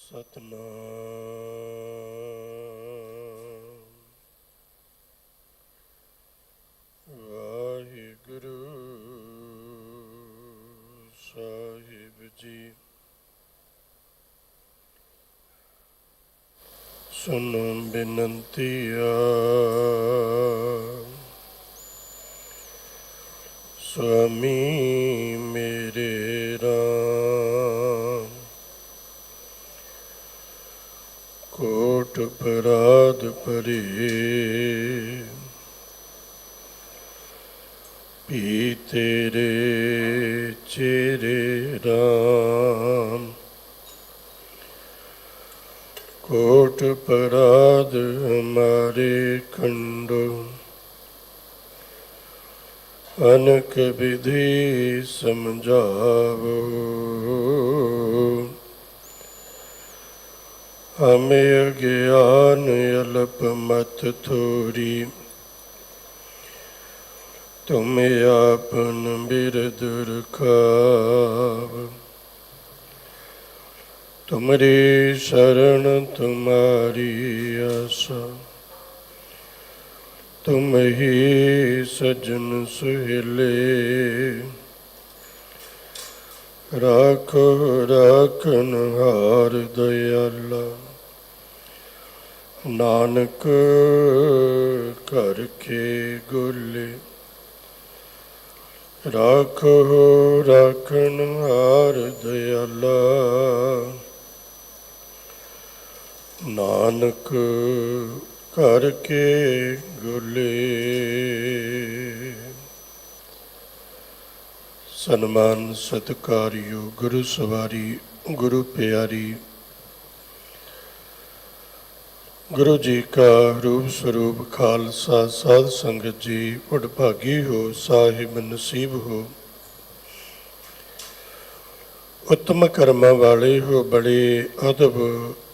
ਸਤਨਾਮ ਵਾਹਿਗੁਰੂ ਸਾਹਿਬ ਜੀ। ਸੁਨੋ ਬਿਨੰਤੀਆ ਸੁਆਮੀ ਮੇਰੇ ਰਾਮ, ਕੋਟ ਅਪਰਾਧ ਭਰੇ ਪੀ ਤੇਰੇ ਚੇਰੇ ਰਾਮ, ਕੋਟ ਅਪਰਾਧ ਹਮਾਰੇ ਖੰਡੋ, ਅਨਕ ਵਿਧि ਸਮਝਾਵੋ। हमें अज्ञान अल्प मत थोरी, तुम आपन बिरद रखाव। तुमरी शरण तुम्हारी आशा, तुम ही सजन सुहेले। राखो राखन हार दयाला, नानक कर के गोले। राखो राखन हार दयाला, नानक कर के गोले। सन्मान सत्कारयोग गुरु सवारी गुरु प्यारी, गुरु जी का रूप स्वरूप खालसा साध संगत जी। वडभागी हो साहिब नसीब हो, उत्तम कर्मां वाले हो, बड़े अदब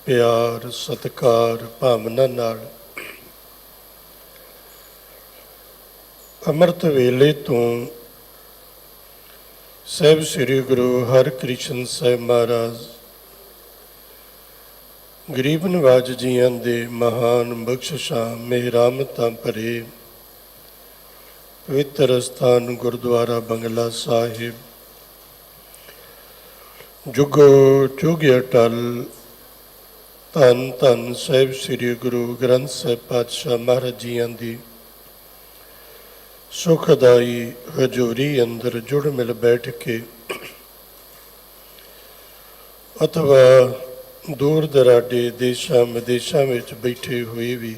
प्यार सत्कार भावना नाल अमृत वेले तो ਸਾਹਿਬ ਸ੍ਰੀ ਗੁਰੂ ਹਰਿਕ੍ਰਿਸ਼ਨ ਸਾਹਿਬ ਮਹਾਰਾਜ ਗਰੀਬ ਨਵਾਜ ਜੀਆਂ ਦੇ ਮਹਾਨ ਬਖਸ਼ਿਸ਼ਾਂ ਮਿਹਰਾਮਤਾਂ ਭਰੇ ਪਵਿੱਤਰ ਸਥਾਨ ਗੁਰਦੁਆਰਾ ਬੰਗਲਾ ਸਾਹਿਬ, ਜੁਗੋ ਜੁਗ ਅਟਲ ਧੰਨ ਧੰਨ ਸਾਹਿਬ ਸ੍ਰੀ ਗੁਰੂ ਗ੍ਰੰਥ ਸਾਹਿਬ ਪਾਤਸ਼ਾਹ ਮਹਾਰਾਜ ਜੀਆਂ ਦੀ ਸੁਖਦਾਈ ਹਜ਼ੂਰੀ ਅੰਦਰ ਜੁੜ ਮਿਲ ਬੈਠ ਕੇ ਅਥਵਾ ਦੂਰ ਦਰਾਡੇ ਦੇਸ਼ਾਂ ਵਿਦੇਸ਼ਾਂ ਵਿੱਚ ਬੈਠੇ ਹੋਏ ਵੀ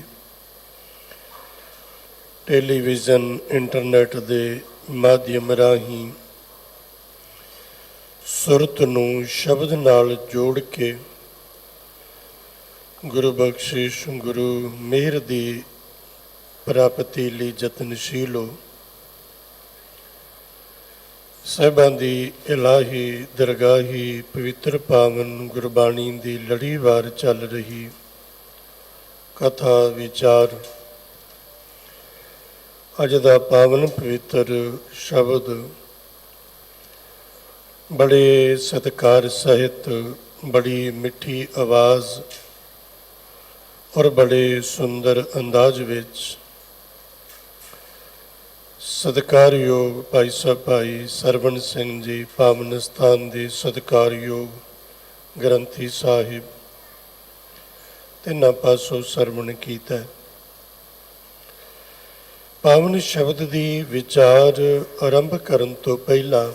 ਟੈਲੀਵਿਜ਼ਨ ਇੰਟਰਨੈਟ ਦੇ ਮਾਧਿਅਮ ਰਾਹੀਂ ਸੁਰਤ ਨੂੰ ਸ਼ਬਦ ਨਾਲ ਜੋੜ ਕੇ ਗੁਰੂ ਬਖਸ਼ਿਸ਼ ਗੁਰੂ ਮਿਹਰ ਦੀ ਪ੍ਰਾਪਤੀ ਲਈ ਯਤਨਸ਼ੀਲ ਹੋ। ਸਾਹਿਬਾਂ ਦੀ ਇਲਾਹੀ ਦਰਗਾਹੀ ਪਵਿੱਤਰ ਪਾਵਨ ਗੁਰਬਾਣੀ ਦੀ ਲੜੀਵਾਰ ਚੱਲ ਰਹੀ ਕਥਾ ਵਿਚਾਰ, ਅੱਜ ਦਾ ਪਾਵਨ ਪਵਿੱਤਰ ਸ਼ਬਦ ਬੜੇ ਸਤਿਕਾਰ ਸਹਿਤ, ਬੜੀ ਮਿੱਠੀ ਆਵਾਜ਼ ਔਰ ਬੜੇ ਸੁੰਦਰ ਅੰਦਾਜ਼ ਵਿੱਚ ਸਤਿਕਾਰਯੋਗ ਭਾਈ ਸਾਹਿਬ ਭਾਈ ਸਰਵਣ ਸਿੰਘ ਜੀ ਪਾਵਨ ਸਥਾਨ ਦੇ ਸਤਿਕਾਰਯੋਗ ਗ੍ਰੰਥੀ ਸਾਹਿਬ ਤਿੰਨਾਂ ਪਾਸੋਂ ਸਰਵਣ ਕੀਤਾ। ਪਾਵਨ ਸ਼ਬਦ ਦੀ ਵਿਚਾਰ ਆਰੰਭ ਕਰਨ ਤੋਂ ਪਹਿਲਾਂ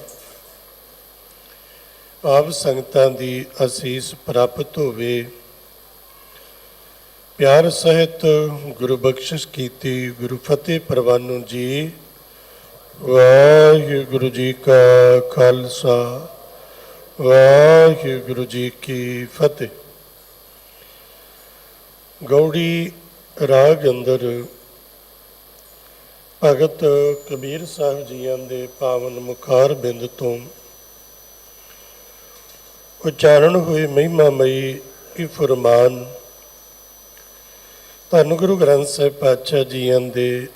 ਆਪ ਸੰਗਤਾਂ ਦੀ ਅਸੀਸ ਪ੍ਰਾਪਤ ਹੋਵੇ। ਪਿਆਰ ਸਹਿਤ ਗੁਰੂ ਬਖਸ਼ਿਸ਼ ਕੀਤੀ ਗੁਰੂ ਫਤਿਹ ਪ੍ਰਵਾਨੋ ਜੀ। ਵਾਹਿਗੁਰੂ ਜੀ ਕਾ ਖਾਲਸਾ ਵਾਹਿਗੁਰੂ ਜੀ ਕੀ ਫਤਿਹ। ਗੌੜੀ ਰਾਗ ਅੰਦਰ ਭਗਤ ਕਬੀਰ ਸਾਹਿਬ ਜੀਆਂ ਦੇ ਪਾਵਨ ਮੁਖਾਰ ਬਿੰਦ ਤੋਂ ਉਚਾਰਨ ਹੋਏ ਮਹਿਮਾਮਈ ਇਹ ਫਰਮਾਨ ਧੰਨ ਗੁਰੂ ਗ੍ਰੰਥ ਸਾਹਿਬ ਪਾਤਸ਼ਾਹ ਜੀਆਂ ਦੇ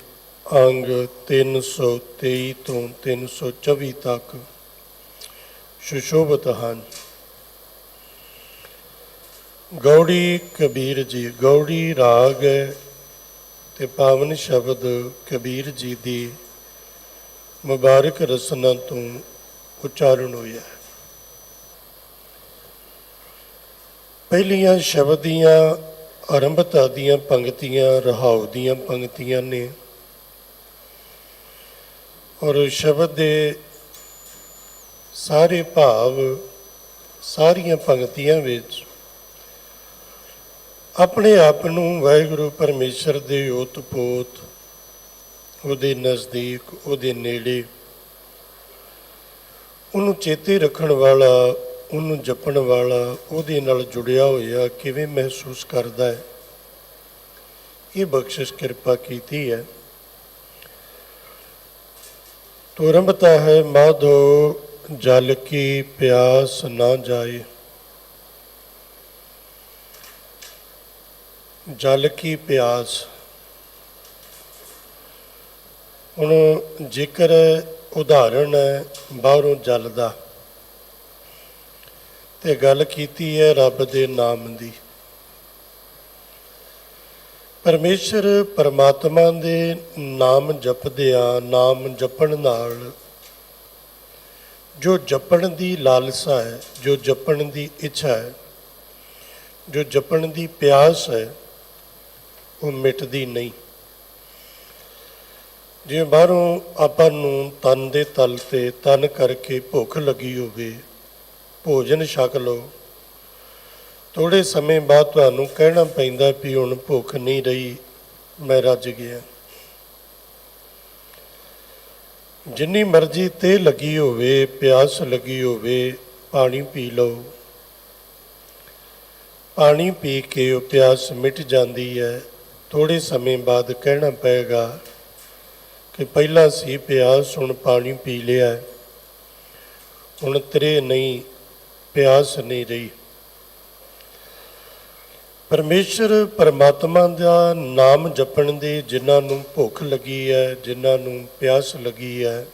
ਅੰਗ 323 ਤੋਂ 324 ਤੱਕ ਸੁਸ਼ੋਭਿਤ ਹਨ। ਗੌੜੀ ਕਬੀਰ ਜੀ, ਗੌੜੀ ਰਾਗ ਹੈ ਤੇ ਪਾਵਨ ਸ਼ਬਦ ਕਬੀਰ ਜੀ ਦੀ ਮੁਬਾਰਕ ਰਸਨਾ ਤੋਂ ਉਚਾਰਨ ਹੋਇਆ। ਪਹਿਲੀਆਂ ਸ਼ਬਦ ਦੀਆਂ ਆਰੰਭਤਾ ਦੀਆਂ ਪੰਕਤੀਆਂ ਰਹਾਉ ਦੀਆਂ ਪੰਕਤੀਆਂ ਨੇ, ਔਰ ਸ਼ਬਦ ਦੇ ਸਾਰੇ ਭਾਵ ਸਾਰੀਆਂ ਪੰਕਤੀਆਂ ਵਿੱਚ ਆਪਣੇ ਆਪ ਨੂੰ ਵਾਹਿਗੁਰੂ ਪਰਮੇਸ਼ਰ ਦੇ ਓਤ-ਪੋਤ, ਉਹਦੇ ਨਜ਼ਦੀਕ, ਉਹਦੇ ਨੇੜੇ, ਉਹਨੂੰ ਚੇਤੇ ਰੱਖਣ ਵਾਲਾ, ਉਹਨੂੰ ਜਪਣ ਵਾਲਾ, ਉਹਦੇ ਨਾਲ ਜੁੜਿਆ ਹੋਇਆ ਕਿਵੇਂ ਮਹਿਸੂਸ ਕਰਦਾ ਹੈ, ਇਹ ਬਖਸ਼ਿਸ਼ ਕਿਰਪਾ ਕੀਤੀ ਹੈ। ਤੋ ਆਰੰਭਤਾ ਹੈ, ਮਾਧੋ ਜਲ ਕੀ ਪਿਆਸ ਨਾ ਜਾਏ। ਜਲ ਕੀ ਪਿਆਸ, ਹੁਣ ਜੇਕਰ ਉਦਾਹਰਣ ਹੈ ਬਾਹਰੋਂ ਜਲ ਦਾ, ਤੇ ਗੱਲ ਕੀਤੀ ਹੈ ਰੱਬ ਦੇ ਨਾਮ ਦੀ। ਪਰਮੇਸ਼ਰ ਪਰਮਾਤਮਾ ਦੇ ਨਾਮ ਜਪਦਿਆਂ, ਨਾਮ ਜਪਣ ਨਾਲ ਜੋ ਜਪਣ ਦੀ ਲਾਲਸਾ ਹੈ, ਜੋ ਜਪਣ ਦੀ ਇੱਛਾ ਹੈ, ਜੋ ਜਪਣ ਦੀ ਪਿਆਸ ਹੈ, ਉਹ ਮਿਟਦੀ ਨਹੀਂ। ਜਿਵੇਂ ਬਾਹਰੋਂ ਆਪਾਂ ਨੂੰ ਤਨ ਦੇ ਤਲ ਤੇ ਤਨ ਕਰਕੇ ਭੁੱਖ ਲੱਗੀ ਹੋਵੇ, ਭੋਜਨ ਛਕ ਲਓ, ਥੋੜ੍ਹੇ ਸਮੇਂ ਬਾਅਦ ਤੁਹਾਨੂੰ ਕਹਿਣਾ ਪੈਂਦਾ ਵੀ ਹੁਣ ਭੁੱਖ ਨਹੀਂ ਰਹੀ, ਮੈਂ ਰੱਜ ਗਿਆ। ਜਿੰਨੀ ਮਰਜ਼ੀ ਤੇ ਲੱਗੀ ਹੋਵੇ, ਪਿਆਸ ਲੱਗੀ ਹੋਵੇ, ਪਾਣੀ ਪੀ ਲਓ, ਪਾਣੀ ਪੀ ਕੇ ਉਹ ਪਿਆਸ ਮਿਟ ਜਾਂਦੀ ਹੈ। ਥੋੜ੍ਹੇ ਸਮੇਂ ਬਾਅਦ ਕਹਿਣਾ ਪਏਗਾ ਕਿ ਪਹਿਲਾਂ ਸੀ ਪਿਆਸ, ਹੁਣ ਪਾਣੀ ਪੀ ਲਿਆ, ਹੁਣ ਤ੍ਰੇ ਨਹੀਂ, ਪਿਆਸ ਨਹੀਂ ਰਹੀ। ਪਰਮੇਸ਼ਰ ਪਰਮਾਤਮਾ ਦਾ ਨਾਮ ਜਪਣ ਦੀ ਜਿਨ੍ਹਾਂ ਨੂੰ ਭੁੱਖ ਲੱਗੀ ਹੈ, ਜਿਨ੍ਹਾਂ ਨੂੰ ਪਿਆਸ ਲੱਗੀ ਹੈ,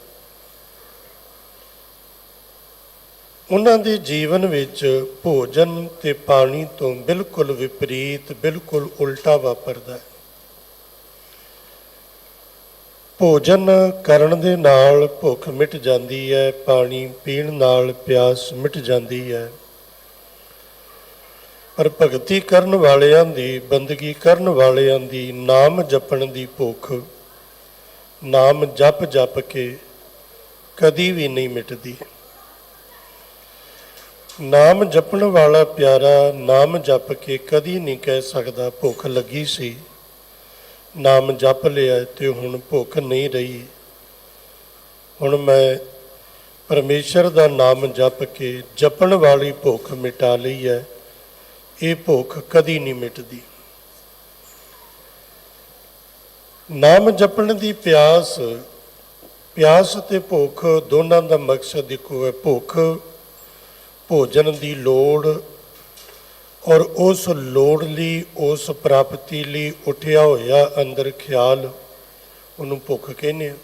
ਉਹਨਾਂ ਦੇ ਜੀਵਨ ਵਿੱਚ ਭੋਜਨ ਤੇ ਪਾਣੀ ਤੋਂ ਬਿਲਕੁਲ ਵਿਪਰੀਤ, ਬਿਲਕੁਲ ਉਲਟਾ ਵਾਪਰਦਾ ਹੈ। ਭੋਜਨ ਕਰਨ ਦੇ ਨਾਲ ਭੁੱਖ ਮਿਟ ਜਾਂਦੀ ਹੈ, ਪਾਣੀ ਪੀਣ ਨਾਲ ਪਿਆਸ ਮਿਟ ਜਾਂਦੀ ਹੈ। ਪਰ ਭਗਤੀ ਕਰਨ ਵਾਲਿਆਂ ਦੀ, ਬੰਦਗੀ ਕਰਨ ਵਾਲਿਆਂ ਦੀ, ਨਾਮ ਜਪਣ ਦੀ ਭੁੱਖ ਨਾਮ ਜਪ ਜਪ ਕੇ ਕਦੀ ਵੀ ਨਹੀਂ ਮਿਟਦੀ। ਨਾਮ ਜਪਣ ਵਾਲਾ ਪਿਆਰਾ ਨਾਮ ਜਪ ਕੇ ਕਦੀ ਨਹੀਂ ਕਹਿ ਸਕਦਾ ਭੁੱਖ ਲੱਗੀ ਸੀ, ਨਾਮ ਜਪ ਲਿਆ ਤੇ ਹੁਣ ਭੁੱਖ ਨਹੀਂ ਰਹੀ, ਹੁਣ ਮੈਂ ਪਰਮੇਸ਼ਰ ਦਾ ਨਾਮ ਜਪ ਕੇ ਜਪਣ ਵਾਲੀ ਭੁੱਖ ਮਿਟਾ ਲਈ ਹੈ। ਇਹ ਭੁੱਖ ਕਦੀ ਨਹੀਂ ਮਿਟਦੀ। ਨਾਮ ਜਪਣ ਦੀ ਪਿਆਸ, ਪਿਆਸ ਤੇ ਭੁੱਖ ਦੋਨਾਂ ਦਾ ਮਕਸਦ ਇੱਕੋ ਹੈ। ਭੁੱਖ ਭੋਜਨ ਦੀ ਲੋੜ, ਔਰ ਉਸ ਲੋੜ ਲਈ, ਉਸ ਪ੍ਰਾਪਤੀ ਲਈ ਉੱਠਿਆ ਹੋਇਆ ਅੰਦਰ ਖਿਆਲ, ਉਹਨੂੰ ਭੁੱਖ ਕਹਿੰਦੇ ਆ।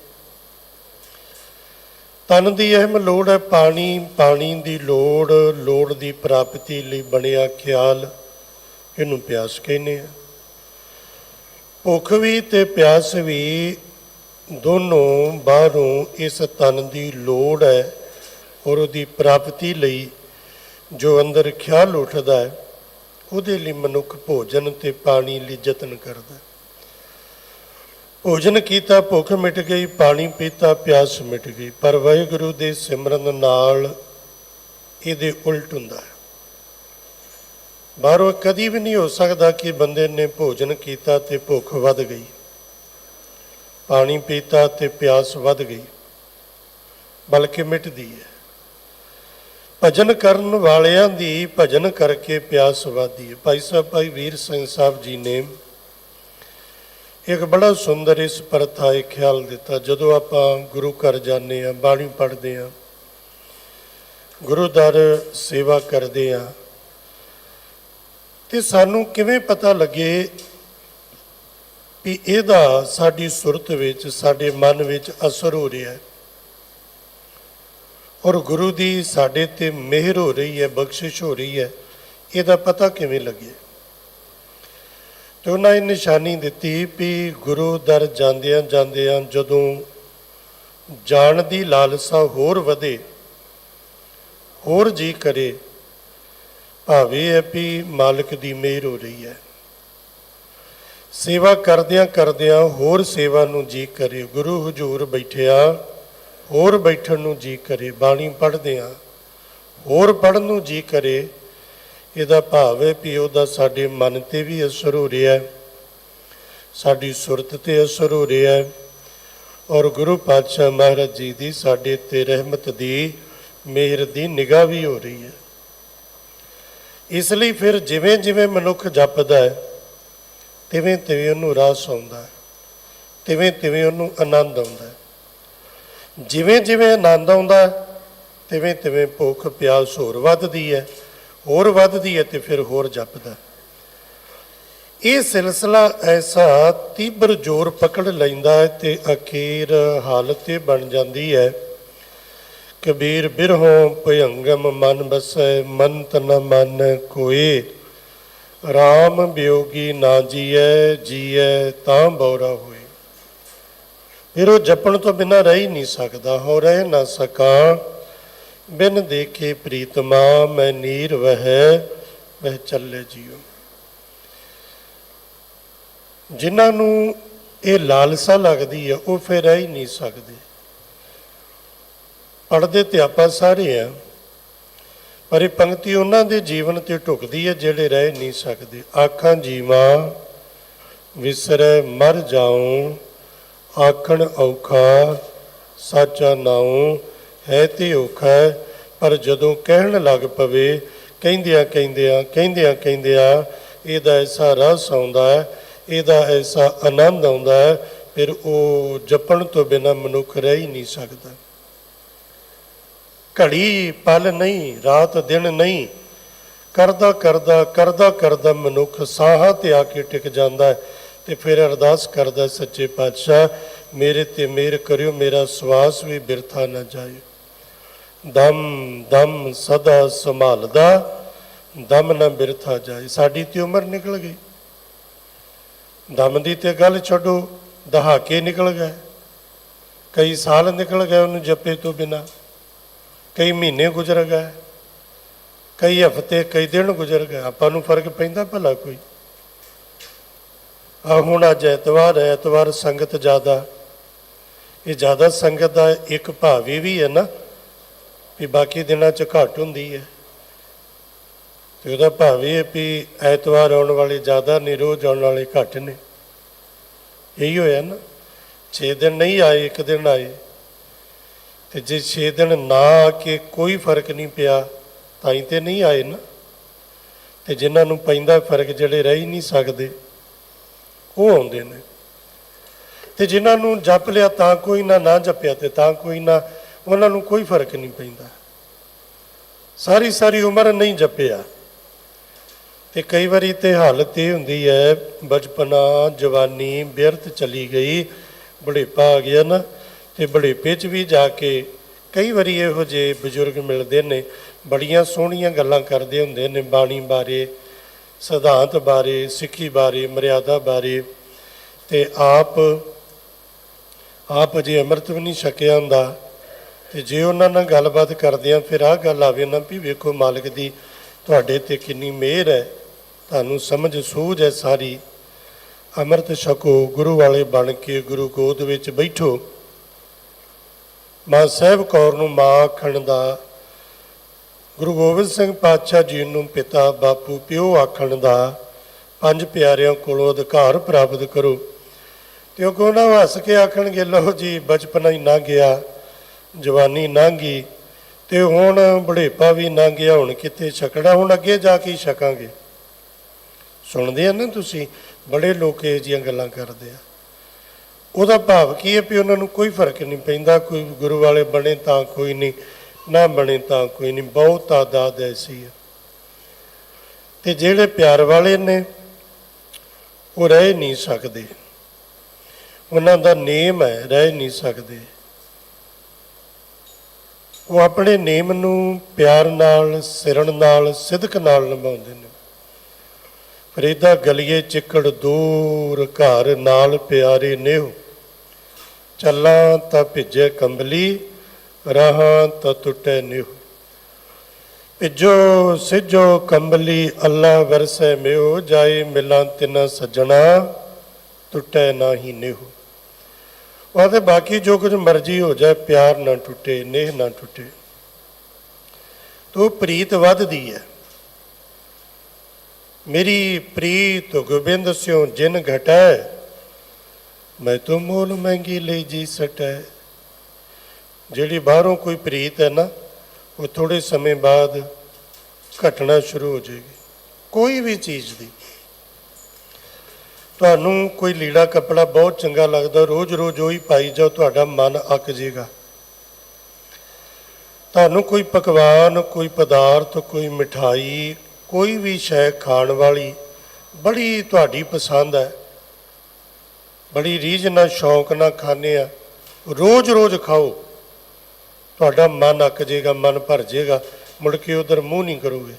ਤਨ ਦੀ ਅਹਿਮ ਲੋੜ ਹੈ ਪਾਣੀ, ਪਾਣੀ ਦੀ ਲੋੜ, ਲੋੜ ਦੀ ਪ੍ਰਾਪਤੀ ਲਈ ਬਣਿਆ ਖਿਆਲ, ਇਹਨੂੰ ਪਿਆਸ ਕਹਿੰਦੇ ਆ। ਭੁੱਖ ਵੀ ਤੇ ਪਿਆਸ ਵੀ ਦੋਨੋਂ ਬਾਹਰੋਂ ਇਸ ਤਨ ਦੀ ਲੋੜ ਹੈ, ਔਰ ਉਹਦੀ ਪ੍ਰਾਪਤੀ ਲਈ ਜੋ ਅੰਦਰ ਖਿਆਲ ਉੱਠਦਾ ਹੈ, ਉਹਦੇ ਲਈ ਮਨੁੱਖ ਭੋਜਨ ਤੇ ਪਾਣੀ ਲਈ ਯਤਨ ਕਰਦਾ। ਭੋਜਨ ਕੀਤਾ ਭੁੱਖ ਮਿਟ ਗਈ, ਪਾਣੀ ਪੀਤਾ ਪਿਆਸ ਮਿਟ ਗਈ। ਪਰ ਵਾਹਿਗੁਰੂ ਦੇ ਸਿਮਰਨ ਨਾਲ ਇਹਦੇ ਉਲਟ ਹੁੰਦਾ ਹੈ। ਬਾਹਰੋਂ ਕਦੀ ਵੀ ਨਹੀਂ ਹੋ ਸਕਦਾ ਕਿ ਬੰਦੇ ਨੇ ਭੋਜਨ ਕੀਤਾ ਤੇ ਭੁੱਖ ਵੱਧ ਗਈ, ਪਾਣੀ ਪੀਤਾ ਤੇ ਪਿਆਸ ਵੱਧ ਗਈ, ਬਲਕਿ ਮਿਟਦੀ ਹੈ। ਭਜਨ ਕਰਨ ਵਾਲਿਆਂ ਦੀ ਭਜਨ ਕਰਕੇ ਪਿਆਸ ਵੱਧਦੀ ਹੈ। ਭਾਈ ਸਾਹਿਬ, ਭਾਈ ਵੀਰ ਸਿੰਘ ਸਾਹਿਬ ਜੀ ਨੇ ਇੱਕ ਬੜਾ ਸੁੰਦਰ ਇਸ ਪ੍ਰਥਾ ਇਹ ਖਿਆਲ ਦਿੱਤਾ। ਜਦੋਂ ਆਪਾਂ ਗੁਰੂ ਘਰ ਜਾਂਦੇ ਹਾਂ, ਬਾਣੀ ਪੜ੍ਹਦੇ ਹਾਂ, ਗੁਰੂ ਦਰ ਸੇਵਾ ਕਰਦੇ ਹਾਂ, ਤੇ ਸਾਨੂੰ ਕਿਵੇਂ ਪਤਾ ਲੱਗੇ ਵੀ ਇਹਦਾ ਸਾਡੀ ਸੁਰਤ ਵਿੱਚ, ਸਾਡੇ ਮਨ ਵਿੱਚ ਅਸਰ ਹੋ ਰਿਹਾ ਹੈ, ਔਰ ਗੁਰੂ ਦੀ ਸਾਡੇ ਤੇ ਮਿਹਰ ਹੋ ਰਹੀ ਹੈ, ਬਖਸ਼ਿਸ਼ ਹੋ ਰਹੀ ਹੈ। ਇਹਦਾ ਪਤਾ ਕਿਵੇਂ ਲੱਗੇ? ਤੇ ਉਹਨਾਂ ਇਹ ਨਿਸ਼ਾਨੀ ਦਿੱਤੀ ਵੀ ਗੁਰੂ ਦਰ ਜਾਂਦਿਆਂ ਜਾਂਦਿਆਂ ਜਦੋਂ ਜਾਣ ਦੀ ਲਾਲਸਾ ਹੋਰ ਵਧੇ, ਹੋਰ ਜੀ ਕਰੇ, ਭਾਵੇਂ ਹੈ ਵੀ ਮਾਲਕ ਦੀ ਮਿਹਰ ਹੋ ਰਹੀ ਹੈ, ਸੇਵਾ ਕਰਦਿਆਂ ਕਰਦਿਆਂ ਹੋਰ ਸੇਵਾ ਨੂੰ ਜੀ ਕਰੇ, ਗੁਰੂ ਹਜ਼ੂਰ ਬੈਠਿਆ ਹੋਰ ਬੈਠਣ ਨੂੰ ਜੀ ਕਰੇ, ਬਾਣੀ ਪੜ੍ਹਦਿਆਂ ਹੋਰ ਪੜ੍ਹਨ ਨੂੰ ਜੀ ਕਰੇ। ਇਹਦਾ ਭਾਵ ਹੈ ਵੀ ਉਹਦਾ ਸਾਡੇ ਮਨ 'ਤੇ ਵੀ ਅਸਰ ਹੋ ਰਿਹਾ, ਸਾਡੀ ਸੁਰਤ 'ਤੇ ਅਸਰ ਹੋ ਰਿਹਾ, ਔਰ ਗੁਰੂ ਪਾਤਸ਼ਾਹ ਮਹਾਰਾਜ ਜੀ ਦੀ ਸਾਡੇ 'ਤੇ ਰਹਿਮਤ ਦੀ ਮਿਹਰ ਦੀ ਨਿਗਾਹ ਵੀ ਹੋ ਰਹੀ ਹੈ। ਇਸ ਲਈ ਫਿਰ ਜਿਵੇਂ ਜਿਵੇਂ ਮਨੁੱਖ ਜਪਦਾ ਹੈ, ਤਿਵੇਂ ਤਿਵੇਂ ਉਹਨੂੰ ਰਾਸ ਆਉਂਦਾ, ਤਿਵੇਂ ਤਿਵੇਂ ਉਹਨੂੰ ਆਨੰਦ ਆਉਂਦਾ। ਜਿਵੇਂ ਜਿਵੇਂ ਆਨੰਦ ਆਉਂਦਾ, ਤਿਵੇਂ ਤਿਵੇਂ ਭੁੱਖ ਪਿਆਸ ਹੋਰ ਵੱਧਦੀ ਹੈ, ਹੋਰ ਵੱਧਦੀ ਹੈ, ਤੇ ਫਿਰ ਹੋਰ ਜਪਦਾ। ਇਹ ਸਿਲਸਿਲਾ ਐਸਾ ਤੀਬਰ ਜ਼ੋਰ ਪਕੜ ਲੈਂਦਾ ਹੈ ਤੇ ਅਖੀਰ ਹਾਲਤ ਇਹ ਬਣ ਜਾਂਦੀ ਹੈ, ਕਬੀਰ ਬਿਰਹੋਂ ਭਯੰਗਮ ਮਨ ਬਸੈ, ਮੰਤ ਨ ਮਨ ਕੋਏ, ਰਾਮ ਵਿਯੋਗੀ ਨਾ ਜੀਐ, ਜੀਐ ਤਾਂ ਬੌਰਾ ਹੋਏ। ਫਿਰ ਉਹ ਜਪਣ ਤੋਂ ਬਿਨਾਂ ਰਹਿ ਹੀ ਨਹੀਂ ਸਕਦਾ। ਹੋ ਰਹਿ ਨਾ ਸਕਾਂ ਬਿਨ ਦੇਖੇ ਪ੍ਰੀਤਮਾ, ਮੈਂ ਨੀਰ ਵਹਿ ਵਹਿ ਚੱਲੇ ਜੀਓ। ਜਿਨ੍ਹਾਂ ਨੂੰ ਇਹ ਲਾਲਸਾ ਲੱਗਦੀ ਹੈ ਉਹ ਫਿਰ ਰਹਿ ਹੀ ਨਹੀਂ ਸਕਦੇ। ਪੜ੍ਹਦੇ ਤੇ ਆਪਾਂ ਸਾਰੇ ਆ, ਪਰ ਇਹ ਪੰਕਤੀ ਉਹਨਾਂ ਦੇ ਜੀਵਨ ਤੇ ਢੁਕਦੀ ਹੈ ਜਿਹੜੇ ਰਹਿ ਨਹੀਂ ਸਕਦੇ। ਆਖਾਂ ਜੀਵਾਂ ਵਿਸਰੈ ਮਰ ਜਾਉ, ਆਖਣ ਔਖਾ ਸਾਚਾ ਨਾਉ, ਹੈ ਤੇ ਔਖਾ, ਪਰ ਜਦੋਂ ਕਹਿਣ ਲੱਗ ਪਵੇ, ਕਹਿੰਦਿਆਂ ਕਹਿੰਦਿਆਂ ਕਹਿੰਦਿਆਂ ਕਹਿੰਦਿਆਂ ਇਹਦਾ ਐਸਾ ਰਸ ਆਉਂਦਾ ਹੈ, ਇਹਦਾ ਐਸਾ ਆਨੰਦ ਆਉਂਦਾ ਹੈ, ਫਿਰ ਉਹ ਜਪਣ ਤੋਂ ਬਿਨਾਂ ਮਨੁੱਖ ਰਹਿ ਹੀ ਨਹੀਂ ਸਕਦਾ। ਘੜੀ ਪਲ ਨਹੀਂ, ਰਾਤ ਦਿਨ ਨਹੀਂ, ਕਰਦਾ ਕਰਦਾ ਕਰਦਾ ਕਰਦਾ ਮਨੁੱਖ ਸਾਹਾਂ ਤੇ ਆ ਕੇ ਟਿਕ ਜਾਂਦਾ ਤੇ ਫਿਰ ਅਰਦਾਸ ਕਰਦਾ, ਸੱਚੇ ਪਾਤਸ਼ਾਹ ਮੇਰੇ ਤੇ ਮਿਹਰ ਕਰਿਓ, ਮੇਰਾ ਸਵਾਸ ਵੀ ਬਿਰਥਾ ਨਾ ਜਾਏ। ਦਮ ਦਮ ਸਦਾ ਸੰਭਾਲਦਾ, ਦਮ ਨਾ ਬਿਰਥਾ ਜਾਏ। ਸਾਡੀ ਤੇ ਉਮਰ ਨਿਕਲ ਗਈ, ਦਮ ਦੀ ਤੇ ਗੱਲ ਛੱਡੋ, ਦਹਾਕੇ ਨਿਕਲ ਗਏ, ਕਈ ਸਾਲ ਨਿਕਲ ਗਏ ਉਹਨੂੰ ਜਪੇ ਤੋਂ ਬਿਨਾਂ, ਕਈ ਮਹੀਨੇ ਗੁਜ਼ਰ ਗਏ, ਕਈ ਹਫ਼ਤੇ ਕਈ ਦਿਨ ਗੁਜ਼ਰ ਗਏ। ਆਪਾਂ ਨੂੰ ਫਰਕ ਪੈਂਦਾ ਭਲਾ ਕੋਈ? ਆ ਹੁਣ ਅੱਜ ਐਤਵਾਰ ਹੈ, ਐਤਵਾਰ ਸੰਗਤ ਜ਼ਿਆਦਾ, ਇਹ ਜ਼ਿਆਦਾ ਸੰਗਤ ਦਾ ਇੱਕ ਭਾਵ ਇਹ ਵੀ ਹੈ ਨਾ ਵੀ ਬਾਕੀ ਦਿਨਾਂ 'ਚ ਘੱਟ ਹੁੰਦੀ ਹੈ, ਤੇ ਉਹਦਾ ਭਾਵ ਇਹ ਵੀ ਐਤਵਾਰ ਆਉਣ ਵਾਲੇ ਜ਼ਿਆਦਾ ਨੇ, ਰੋਜ਼ ਆਉਣ ਵਾਲੇ ਘੱਟ ਨੇ। ਇਹੀ ਹੋਇਆ ਨਾ, 6 ਦਿਨ ਨਹੀਂ ਆਏ, 1 ਦਿਨ ਆਏ, ਤੇ ਜੇ 6 ਦਿਨ ਨਾ ਆ ਕੇ ਕੋਈ ਫਰਕ ਨਹੀਂ ਪਿਆ ਤਾਂ ਹੀ ਤੇ ਨਹੀਂ ਆਏ ਨਾ। ਤੇ ਜਿਨ੍ਹਾਂ ਨੂੰ ਪੈਂਦਾ ਫਰਕ, ਜਿਹੜੇ ਰਹਿ ਹੀ ਨਹੀਂ ਸਕਦੇ, ਉਹ ਆਉਂਦੇ ਨੇ। ਤੇ ਜਿਨ੍ਹਾਂ ਨੂੰ ਜਪ ਲਿਆ ਤਾਂ ਕੋਈ ਨਾ, ਨਾ ਜਪਿਆ ਤੇ ਤਾਂ ਕੋਈ ਨਾ, ਉਹਨਾਂ ਨੂੰ ਕੋਈ ਫਰਕ ਨਹੀਂ ਪੈਂਦਾ। ਸਾਰੀ ਸਾਰੀ ਉਮਰ ਨਹੀਂ ਜਪਿਆ। ਤੇ ਕਈ ਵਾਰੀ ਤੇ ਹਾਲਤ ਇਹ ਹੁੰਦੀ ਹੈ, ਬਚਪਨਾ ਜਵਾਨੀ ਬਿਰਥ ਚਲੀ ਗਈ, ਬੁਢੇਪਾ ਆ ਗਿਆ ਨਾ, ਤੇ ਬੁਢੇਪੇ 'ਚ ਵੀ ਜਾ ਕੇ ਕਈ ਵਾਰੀ ਇਹੋ ਜਿਹੇ ਬਜ਼ੁਰਗ ਮਿਲਦੇ ਨੇ, ਬੜੀਆਂ ਸੋਹਣੀਆਂ ਗੱਲਾਂ ਕਰਦੇ ਹੁੰਦੇ ਨੇ ਬਾਣੀ ਬਾਰੇ, ਸਿਧਾਂਤ ਬਾਰੇ, ਸਿੱਖੀ ਬਾਰੇ, ਮਰਿਆਦਾ ਬਾਰੇ, ਤੇ ਆਪ ਜੇ ਅੰਮ੍ਰਿਤ ਵੀ ਨਹੀਂ ਛਕਿਆ ਹੁੰਦਾ, ਤੇ ਜੇ ਉਹਨਾਂ ਨਾਲ ਗੱਲਬਾਤ ਕਰਦੇ ਆ ਫਿਰ ਆਹ ਗੱਲ ਆਵੇ ਨਾ ਵੀ ਵੇਖੋ ਮਾਲਕ ਦੀ ਤੁਹਾਡੇ 'ਤੇ ਕਿੰਨੀ ਮਿਹਰ ਹੈ, ਤੁਹਾਨੂੰ ਸਮਝ ਸੂਝ ਹੈ ਸਾਰੀ, ਅੰਮ੍ਰਿਤ ਛਕੋ, ਗੁਰੂ ਵਾਲੇ ਬਣ ਕੇ ਗੁਰੂ ਗੋਦ ਵਿੱਚ ਬੈਠੋ। ਮਾਂ ਸਾਹਿਬ ਕੌਰ ਨੂੰ ਮਾਂ ਆਖਣ ਦਾ, ਗੁਰੂ ਗੋਬਿੰਦ ਸਿੰਘ ਪਾਤਸ਼ਾਹ ਜੀ ਨੂੰ ਪਿਤਾ ਬਾਪੂ ਪਿਓ ਆਖਣ ਦਾ, 5 ਪਿਆਰਿਆਂ ਕੋਲੋਂ ਅਧਿਕਾਰ ਪ੍ਰਾਪਤ ਕਰੋ। ਤੇ ਉਹ ਉਹਨਾਂ ਹੱਸ ਕੇ ਆਖਣਗੇ, ਲਓ ਜੀ ਬਚਪਨਾ ਹੀ ਲੰਘ ਗਿਆ, ਜਵਾਨੀ ਲੰਘ ਗਈ, ਤੇ ਹੁਣ ਬੁਢੇਪਾ ਵੀ ਲੰਘ ਗਿਆ, ਹੁਣ ਕਿੱਥੇ ਛਕਣਾ, ਹੁਣ ਅੱਗੇ ਜਾ ਕੇ ਛਕਾਂਗੇ। ਸੁਣਦੇ ਆ ਨਾ ਤੁਸੀਂ, ਬੜੇ ਲੋਕ ਇਹ ਜਿਹੀਆਂ ਗੱਲਾਂ ਕਰਦੇ ਆ। ਉਹਦਾ ਭਾਵ ਕੀ ਹੈ ਵੀ ਉਹਨਾਂ ਨੂੰ ਕੋਈ ਫਰਕ ਨਹੀਂ ਪੈਂਦਾ, ਕੋਈ ਗੁਰੂ ਵਾਲੇ ਬਣੇ ਤਾਂ ਕੋਈ ਨਹੀਂ, ਨਾ ਬਣੇ ਤਾਂ ਕੋਈ ਨਹੀਂ, ਬਹੁਤ ਤਾਦਾਦ ਐਸੀ ਹੈ। ਤੇ ਜਿਹੜੇ ਪਿਆਰ ਵਾਲੇ ਨੇ ਉਹ ਰਹਿ ਨਹੀਂ ਸਕਦੇ, ਉਹਨਾਂ ਦਾ ਨੇਮ ਹੈ, ਰਹਿ ਨਹੀਂ ਸਕਦੇ। ਉਹ ਆਪਣੇ ਨੇਮ ਨੂੰ ਪਿਆਰ ਨਾਲ, ਸਿਰਨ ਨਾਲ, ਸਿਦਕ ਨਾਲ ਨਿਭਾਉਂਦੇ ਨੇ। ਫਰੀਦਾ ਗਲੀਏ ਚਿੱਕੜ ਦੂਰ, ਘਰ ਨਾਲ ਪਿਆਰੇ ਨੇਹੋ, ਚੱਲਾਂ ਤਾਂ ਭਿੱਜੇ ਕੰਬਲੀ, ਰਾਹਾਂ ਤਾਂ ਟੁੱਟੇ ਨੇਹੋ। ਭਿੱਜੋ ਸਿੱਜੋ ਕੰਬਲੀ, ਅੱਲਾ ਵਰਸੈ ਮਿਓ, ਜਾਏ ਮਿਲਾਂ ਤਿੰਨਾ ਸੱਜਣਾ, ਟੁੱਟੇ ਨਾ ਹੀ ਨੇਹੋ। ਉਹ ਤੇ ਬਾਕੀ ਜੋ ਕੁਝ ਮਰਜ਼ੀ ਹੋ ਜਾਏ, ਪਿਆਰ ਨਾ ਟੁੱਟੇ, ਨੇਹ ਨਾ ਟੁੱਟੇ। ਤੋ ਪ੍ਰੀਤ ਵੱਧਦੀ ਹੈ। ਮੇਰੀ ਪ੍ਰੀਤ ਗੋਬਿੰਦ ਸਿਓ ਜਿਨ ਘਟੈ, ਮੈਂ ਤੋ ਮੋਲ ਮਹਿੰਗੀ ਲਈ ਜੀ ਸਟੈ। ਜਿਹੜੀ ਬਾਹਰੋਂ ਕੋਈ ਪ੍ਰੀਤ ਹੈ ਨਾ, ਉਹ ਥੋੜ੍ਹੇ ਸਮੇਂ ਬਾਅਦ ਘਟਣਾ ਸ਼ੁਰੂ ਹੋ ਜਾਏਗੀ। ਕੋਈ ਵੀ ਚੀਜ਼ ਦੀ, ਤੁਹਾਨੂੰ ਕੋਈ ਲੀੜਾ ਕੱਪੜਾ ਬਹੁਤ ਚੰਗਾ ਲੱਗਦਾ, ਰੋਜ਼ ਰੋਜ਼ ਉਹੀ ਪਾਈ ਜਾਓ, ਤੁਹਾਡਾ ਮਨ ਅੱਕ ਜਾਏਗਾ। ਤੁਹਾਨੂੰ ਕੋਈ ਪਕਵਾਨ, ਕੋਈ ਪਦਾਰਥ, ਕੋਈ ਮਿਠਾਈ, ਕੋਈ ਵੀ ਸ਼ੈ ਖਾਣ ਵਾਲੀ ਬੜੀ ਤੁਹਾਡੀ ਪਸੰਦ ਹੈ, ਬੜੀ ਰੀਝ ਨਾਲ, ਸ਼ੌਂਕ ਨਾਲ ਖਾਂਦੇ ਆ, ਰੋਜ਼ ਰੋਜ਼ ਖਾਓ, ਤੁਹਾਡਾ ਮਨ ਅੱਕ ਜਾਏਗਾ, ਮਨ ਭਰ ਜਾਏਗਾ, ਮੁੜ ਕੇ ਉਧਰ ਮੂੰਹ ਨਹੀਂ ਕਰੋਗੇ।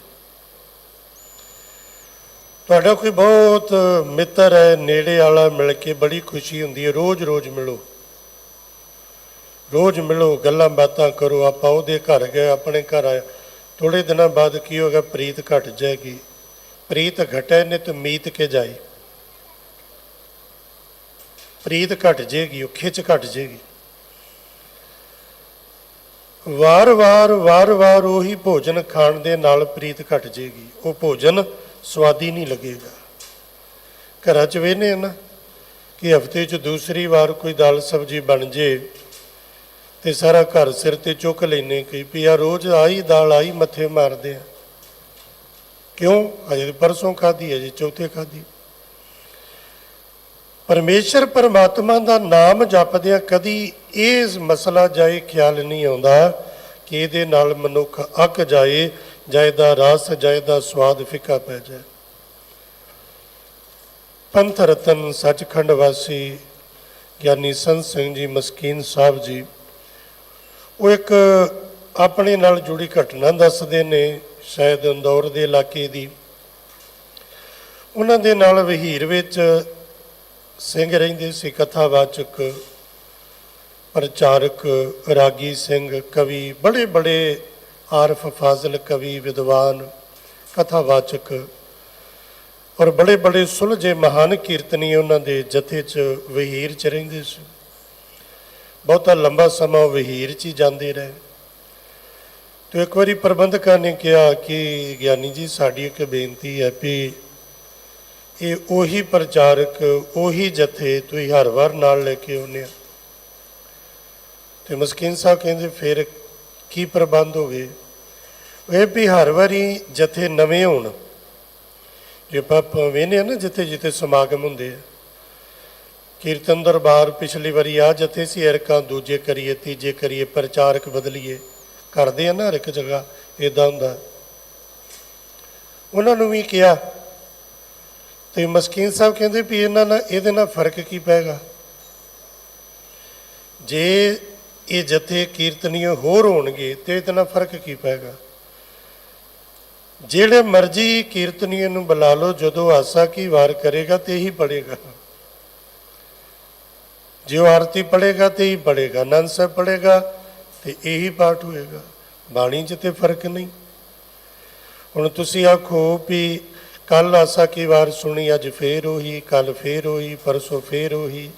ਤੁਹਾਡਾ ਕੋਈ ਬਹੁਤ ਮਿੱਤਰ ਹੈ, ਨੇੜੇ ਵਾਲਾ, ਮਿਲ ਕੇ ਬੜੀ ਖੁਸ਼ੀ ਹੁੰਦੀ ਹੈ, ਰੋਜ਼ ਰੋਜ਼ ਮਿਲੋ, ਰੋਜ਼ ਮਿਲੋ, ਗੱਲਾਂ ਬਾਤਾਂ ਕਰੋ। ਆਪਾਂ ਉਹਦੇ ਘਰ ਗਏ, ਆਪਣੇ ਘਰ ਆਇਆ, ਥੋੜ੍ਹੇ ਦਿਨਾਂ ਬਾਅਦ ਕੀ ਹੋਗਾ, ਪ੍ਰੀਤ ਘਟ ਜਾਏਗੀ। ਪ੍ਰੀਤ ਘਟੇ ਨਿਤ ਮੀਤ ਕੇ ਜਾਏ, ਪ੍ਰੀਤ ਘਟ ਜਾਏਗੀ, ਉਹ ਖਿੱਚ ਘਟ ਜਾਏਗੀ। ਵਾਰ-ਵਾਰ ਉਹੀ ਭੋਜਨ ਖਾਣ ਦੇ ਨਾਲ ਪ੍ਰੀਤ ਘਟ ਜਾਏਗੀ, ਉਹ ਭੋਜਨ ਸਵਾਦੀ ਨਹੀਂ ਲੱਗੇਗਾ। ਘਰਾਂ 'ਚ ਵੇਖਦੇ ਆ ਨਾ ਕਿ ਹਫ਼ਤੇ 'ਚ ਦੂਸਰੀ ਵਾਰ ਕੋਈ ਦਾਲ ਸਬਜ਼ੀ ਬਣ ਜੇ ਤੇ ਸਾਰਾ ਘਰ ਸਿਰ ਤੇ ਚੁੱਕ ਲੈਂਦੇ ਕਿ ਵੀ ਆ ਰੋਜ਼ ਆਈ ਦਾਲ ਆਈ, ਮੱਥੇ ਮਾਰਦੇ ਆ। ਕਿਉਂ? ਅਜੇ ਪਰਸੋਂ ਖਾਧੀ ਹੈ ਜੀ, ਚੌਥੇ ਖਾਧੀ। ਪਰਮੇਸ਼ਰ ਪਰਮਾਤਮਾ ਦਾ ਨਾਮ ਜਪਦਿਆਂ ਕਦੀ ਇਹ ਮਸਲਾ ਜਾਂ ਇਹ ਖਿਆਲ ਨਹੀਂ ਆਉਂਦਾ ਕਿ ਇਹਦੇ ਨਾਲ ਮਨੁੱਖ ਅੱਕ ਜਾਏ, ਜਾਂ ਇਹਦਾ ਰਸ, ਜਾਂ ਇਹਦਾ ਸਵਾਦ ਫਿੱਕਾ ਪੈ ਜਾਏ। ਪੰਥ ਰਤਨ ਸੱਚਖੰਡ ਵਾਸੀ ਗਿਆਨੀ ਸੰਤ ਸਿੰਘ ਜੀ ਮਸਕੀਨ ਸਾਹਿਬ ਜੀ, ਉਹ ਇੱਕ ਆਪਣੇ ਨਾਲ ਜੁੜੀ ਘਟਨਾ ਦੱਸਦੇ ਨੇ, ਸ਼ਾਇਦ ਇੰਦੌਰ ਦੇ ਇਲਾਕੇ ਦੀ। ਉਹਨਾਂ ਦੇ ਨਾਲ ਵਹੀਰ ਵਿੱਚ ਸਿੰਘ ਰਹਿੰਦੇ ਸੀ, ਕਥਾਵਾਚਕ, ਪ੍ਰਚਾਰਕ, ਰਾਗੀ ਸਿੰਘ, ਕਵੀ, ਬੜੇ ਬੜੇ ਆਰਫ ਫਾਜ਼ਲ ਕਵੀ, ਵਿਦਵਾਨ, ਕਥਾਵਾਚਕ, ਔਰ ਬੜੇ ਬੜੇ ਸੁਲਝੇ ਮਹਾਨ ਕੀਰਤਨੀ ਉਹਨਾਂ ਦੇ ਜਥੇ 'ਚ ਵਹੀਰ 'ਚ ਰਹਿੰਦੇ ਸੀ। ਬਹੁਤਾ ਲੰਬਾ ਸਮਾਂ ਉਹ ਵਹੀਰ 'ਚ ਹੀ ਜਾਂਦੇ ਰਹੇ। ਤੇ ਇੱਕ ਵਾਰੀ ਪ੍ਰਬੰਧਕਾਂ ਨੇ ਕਿਹਾ ਕਿ ਗਿਆਨੀ ਜੀ, ਸਾਡੀ ਇੱਕ ਬੇਨਤੀ ਹੈ ਵੀ ਇਹ ਉਹੀ ਪ੍ਰਚਾਰਕ, ਉਹੀ ਜਥੇ ਤੁਸੀਂ ਹਰ ਵਾਰ ਨਾਲ ਲੈ ਕੇ ਆਉਂਦੇ ਆ। ਤੇ ਮਸਕੀਨ ਸਾਹਿਬ ਕਹਿੰਦੇ ਫਿਰ ਕੀ ਪ੍ਰਬੰਧ ਹੋਵੇ? ਇਹ ਵੀ ਹਰ ਵਾਰੀ ਜਥੇ ਨਵੇਂ ਹੋਣ। ਜੇ ਆਪਾਂ ਵੇਖਦੇ ਆ ਨਾ ਜਿੱਥੇ ਜਿੱਥੇ ਸਮਾਗਮ ਹੁੰਦੇ ਆ, ਕੀਰਤਨ ਦਰਬਾਰ ਪਿਛਲੀ ਵਾਰੀ ਆ ਜਥੇ ਸੀ, ਐਰਕਾਂ ਦੂਜੇ ਕਰੀਏ, ਤੀਜੇ ਕਰੀਏ, ਪ੍ਰਚਾਰਕ ਬਦਲੀਏ, ਕਰਦੇ ਆ ਨਾ ਹਰ ਇੱਕ ਜਗ੍ਹਾ ਇੱਦਾਂ ਹੁੰਦਾ। ਉਹਨਾਂ ਨੂੰ ਵੀ ਕਿਹਾ ਤੇ ਮਸਕੀਨ ਸਾਹਿਬ ਕਹਿੰਦੇ ਵੀ ਇਹਨਾਂ ਨਾਲ ਇਹਦੇ ਨਾਲ ਫਰਕ ਕੀ ਪੈਗਾ? ਜੇ ਇਹ ਜਥੇ ਕੀਰਤਨੀਏ ਹੋਰ ਹੋਣਗੇ ਤੇ ਇਹਦੇ ਨਾਲ ਫਰਕ ਕੀ ਪੈਗਾ? ਜਿਹੜੇ ਮਰਜ਼ੀ ਕੀਰਤਨੀਏ ਨੂੰ ਬੁਲਾ ਲਓ, ਜਦੋਂ ਆਸਾ ਕੀ ਵਾਰ ਕਰੇਗਾ ਤੇ ਇਹੀ ਪੜੇਗਾ। ਜੇ ਉਹ ਆਰਤੀ ਪੜੇਗਾ ਤੇ ਹੀ ਪੜੇਗਾ, ਆਨੰਦ ਸਾਹਿਬ ਪੜੇਗਾ ਤੇ ਇਹੀ ਪਾਠ ਹੋਏਗਾ। ਬਾਣੀ 'ਚ ਤੇ ਫਰਕ ਨਹੀਂ। ਹੁਣ ਤੁਸੀਂ ਆਖੋ ਵੀ ਕੱਲ ਆਸਾ ਕੀ ਵਾਰ ਸੁਣੀ, ਅੱਜ ਫੇਰ ਉਹੀ, ਕੱਲ ਫੇਰ ਉਹੀ, ਪਰਸੋਂ ਫੇਰ ਉਹੀ,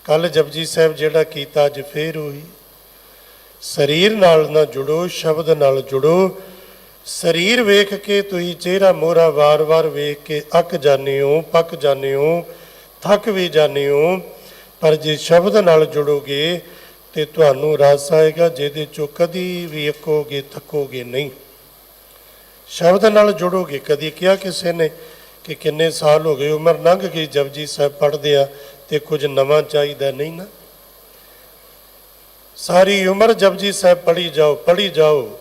ਕੱਲ ਜਪਜੀ ਸਾਹਿਬ ਜਿਹੜਾ ਕੀਤਾ ਅੱਜ ਫੇਰ ਉਹੀ। ਸਰੀਰ ਨਾਲ ਨਾ ਜੁੜੋ, ਸ਼ਬਦ ਨਾਲ ਜੁੜੋ। ਸਰੀਰ ਵੇਖ ਕੇ ਤੁਸੀਂ ਚਿਹਰਾ ਮੋਹਰਾ ਵਾਰ-ਵਾਰ ਵੇਖ ਕੇ ਅੱਕ ਜਾਂਦੇ ਹੋ, ਪੱਕ ਜਾਂਦੇ ਹੋ, ਥੱਕ ਵੀ ਜਾਂਦੇ ਹੋ। ਪਰ ਜੇ ਸ਼ਬਦ ਨਾਲ ਜੁੜੋਗੇ ਤੇ ਤੁਹਾਨੂੰ ਰਸ ਆਏਗਾ, ਜਿਹਦੇ 'ਚੋਂ ਕਦੀ ਵੀ ਅੱਕੋਗੇ, ਥੱਕੋਗੇ ਨਹੀਂ। ਸ਼ਬਦ ਨਾਲ ਜੁੜੋਗੇ। ਕਦੀ ਕਿਹਾ ਕਿਸੇ ਨੇ ਕਿ ਕਿੰਨੇ ਸਾਲ ਹੋ ਗਏ, ਉਮਰ ਲੰਘ ਗਈ, ਜਪਜੀ ਸਾਹਿਬ ਪੜ੍ਹਦੇ ਆ ਤੇ ਕੁਝ ਨਵਾਂ ਚਾਹੀਦਾ? ਨਹੀਂ ਨਾ, ਸਾਰੀ ਉਮਰ ਜਪਜੀ ਸਾਹਿਬ ਪੜ੍ਹੀ ਜਾਓ, ਪੜ੍ਹੀ ਜਾਓ।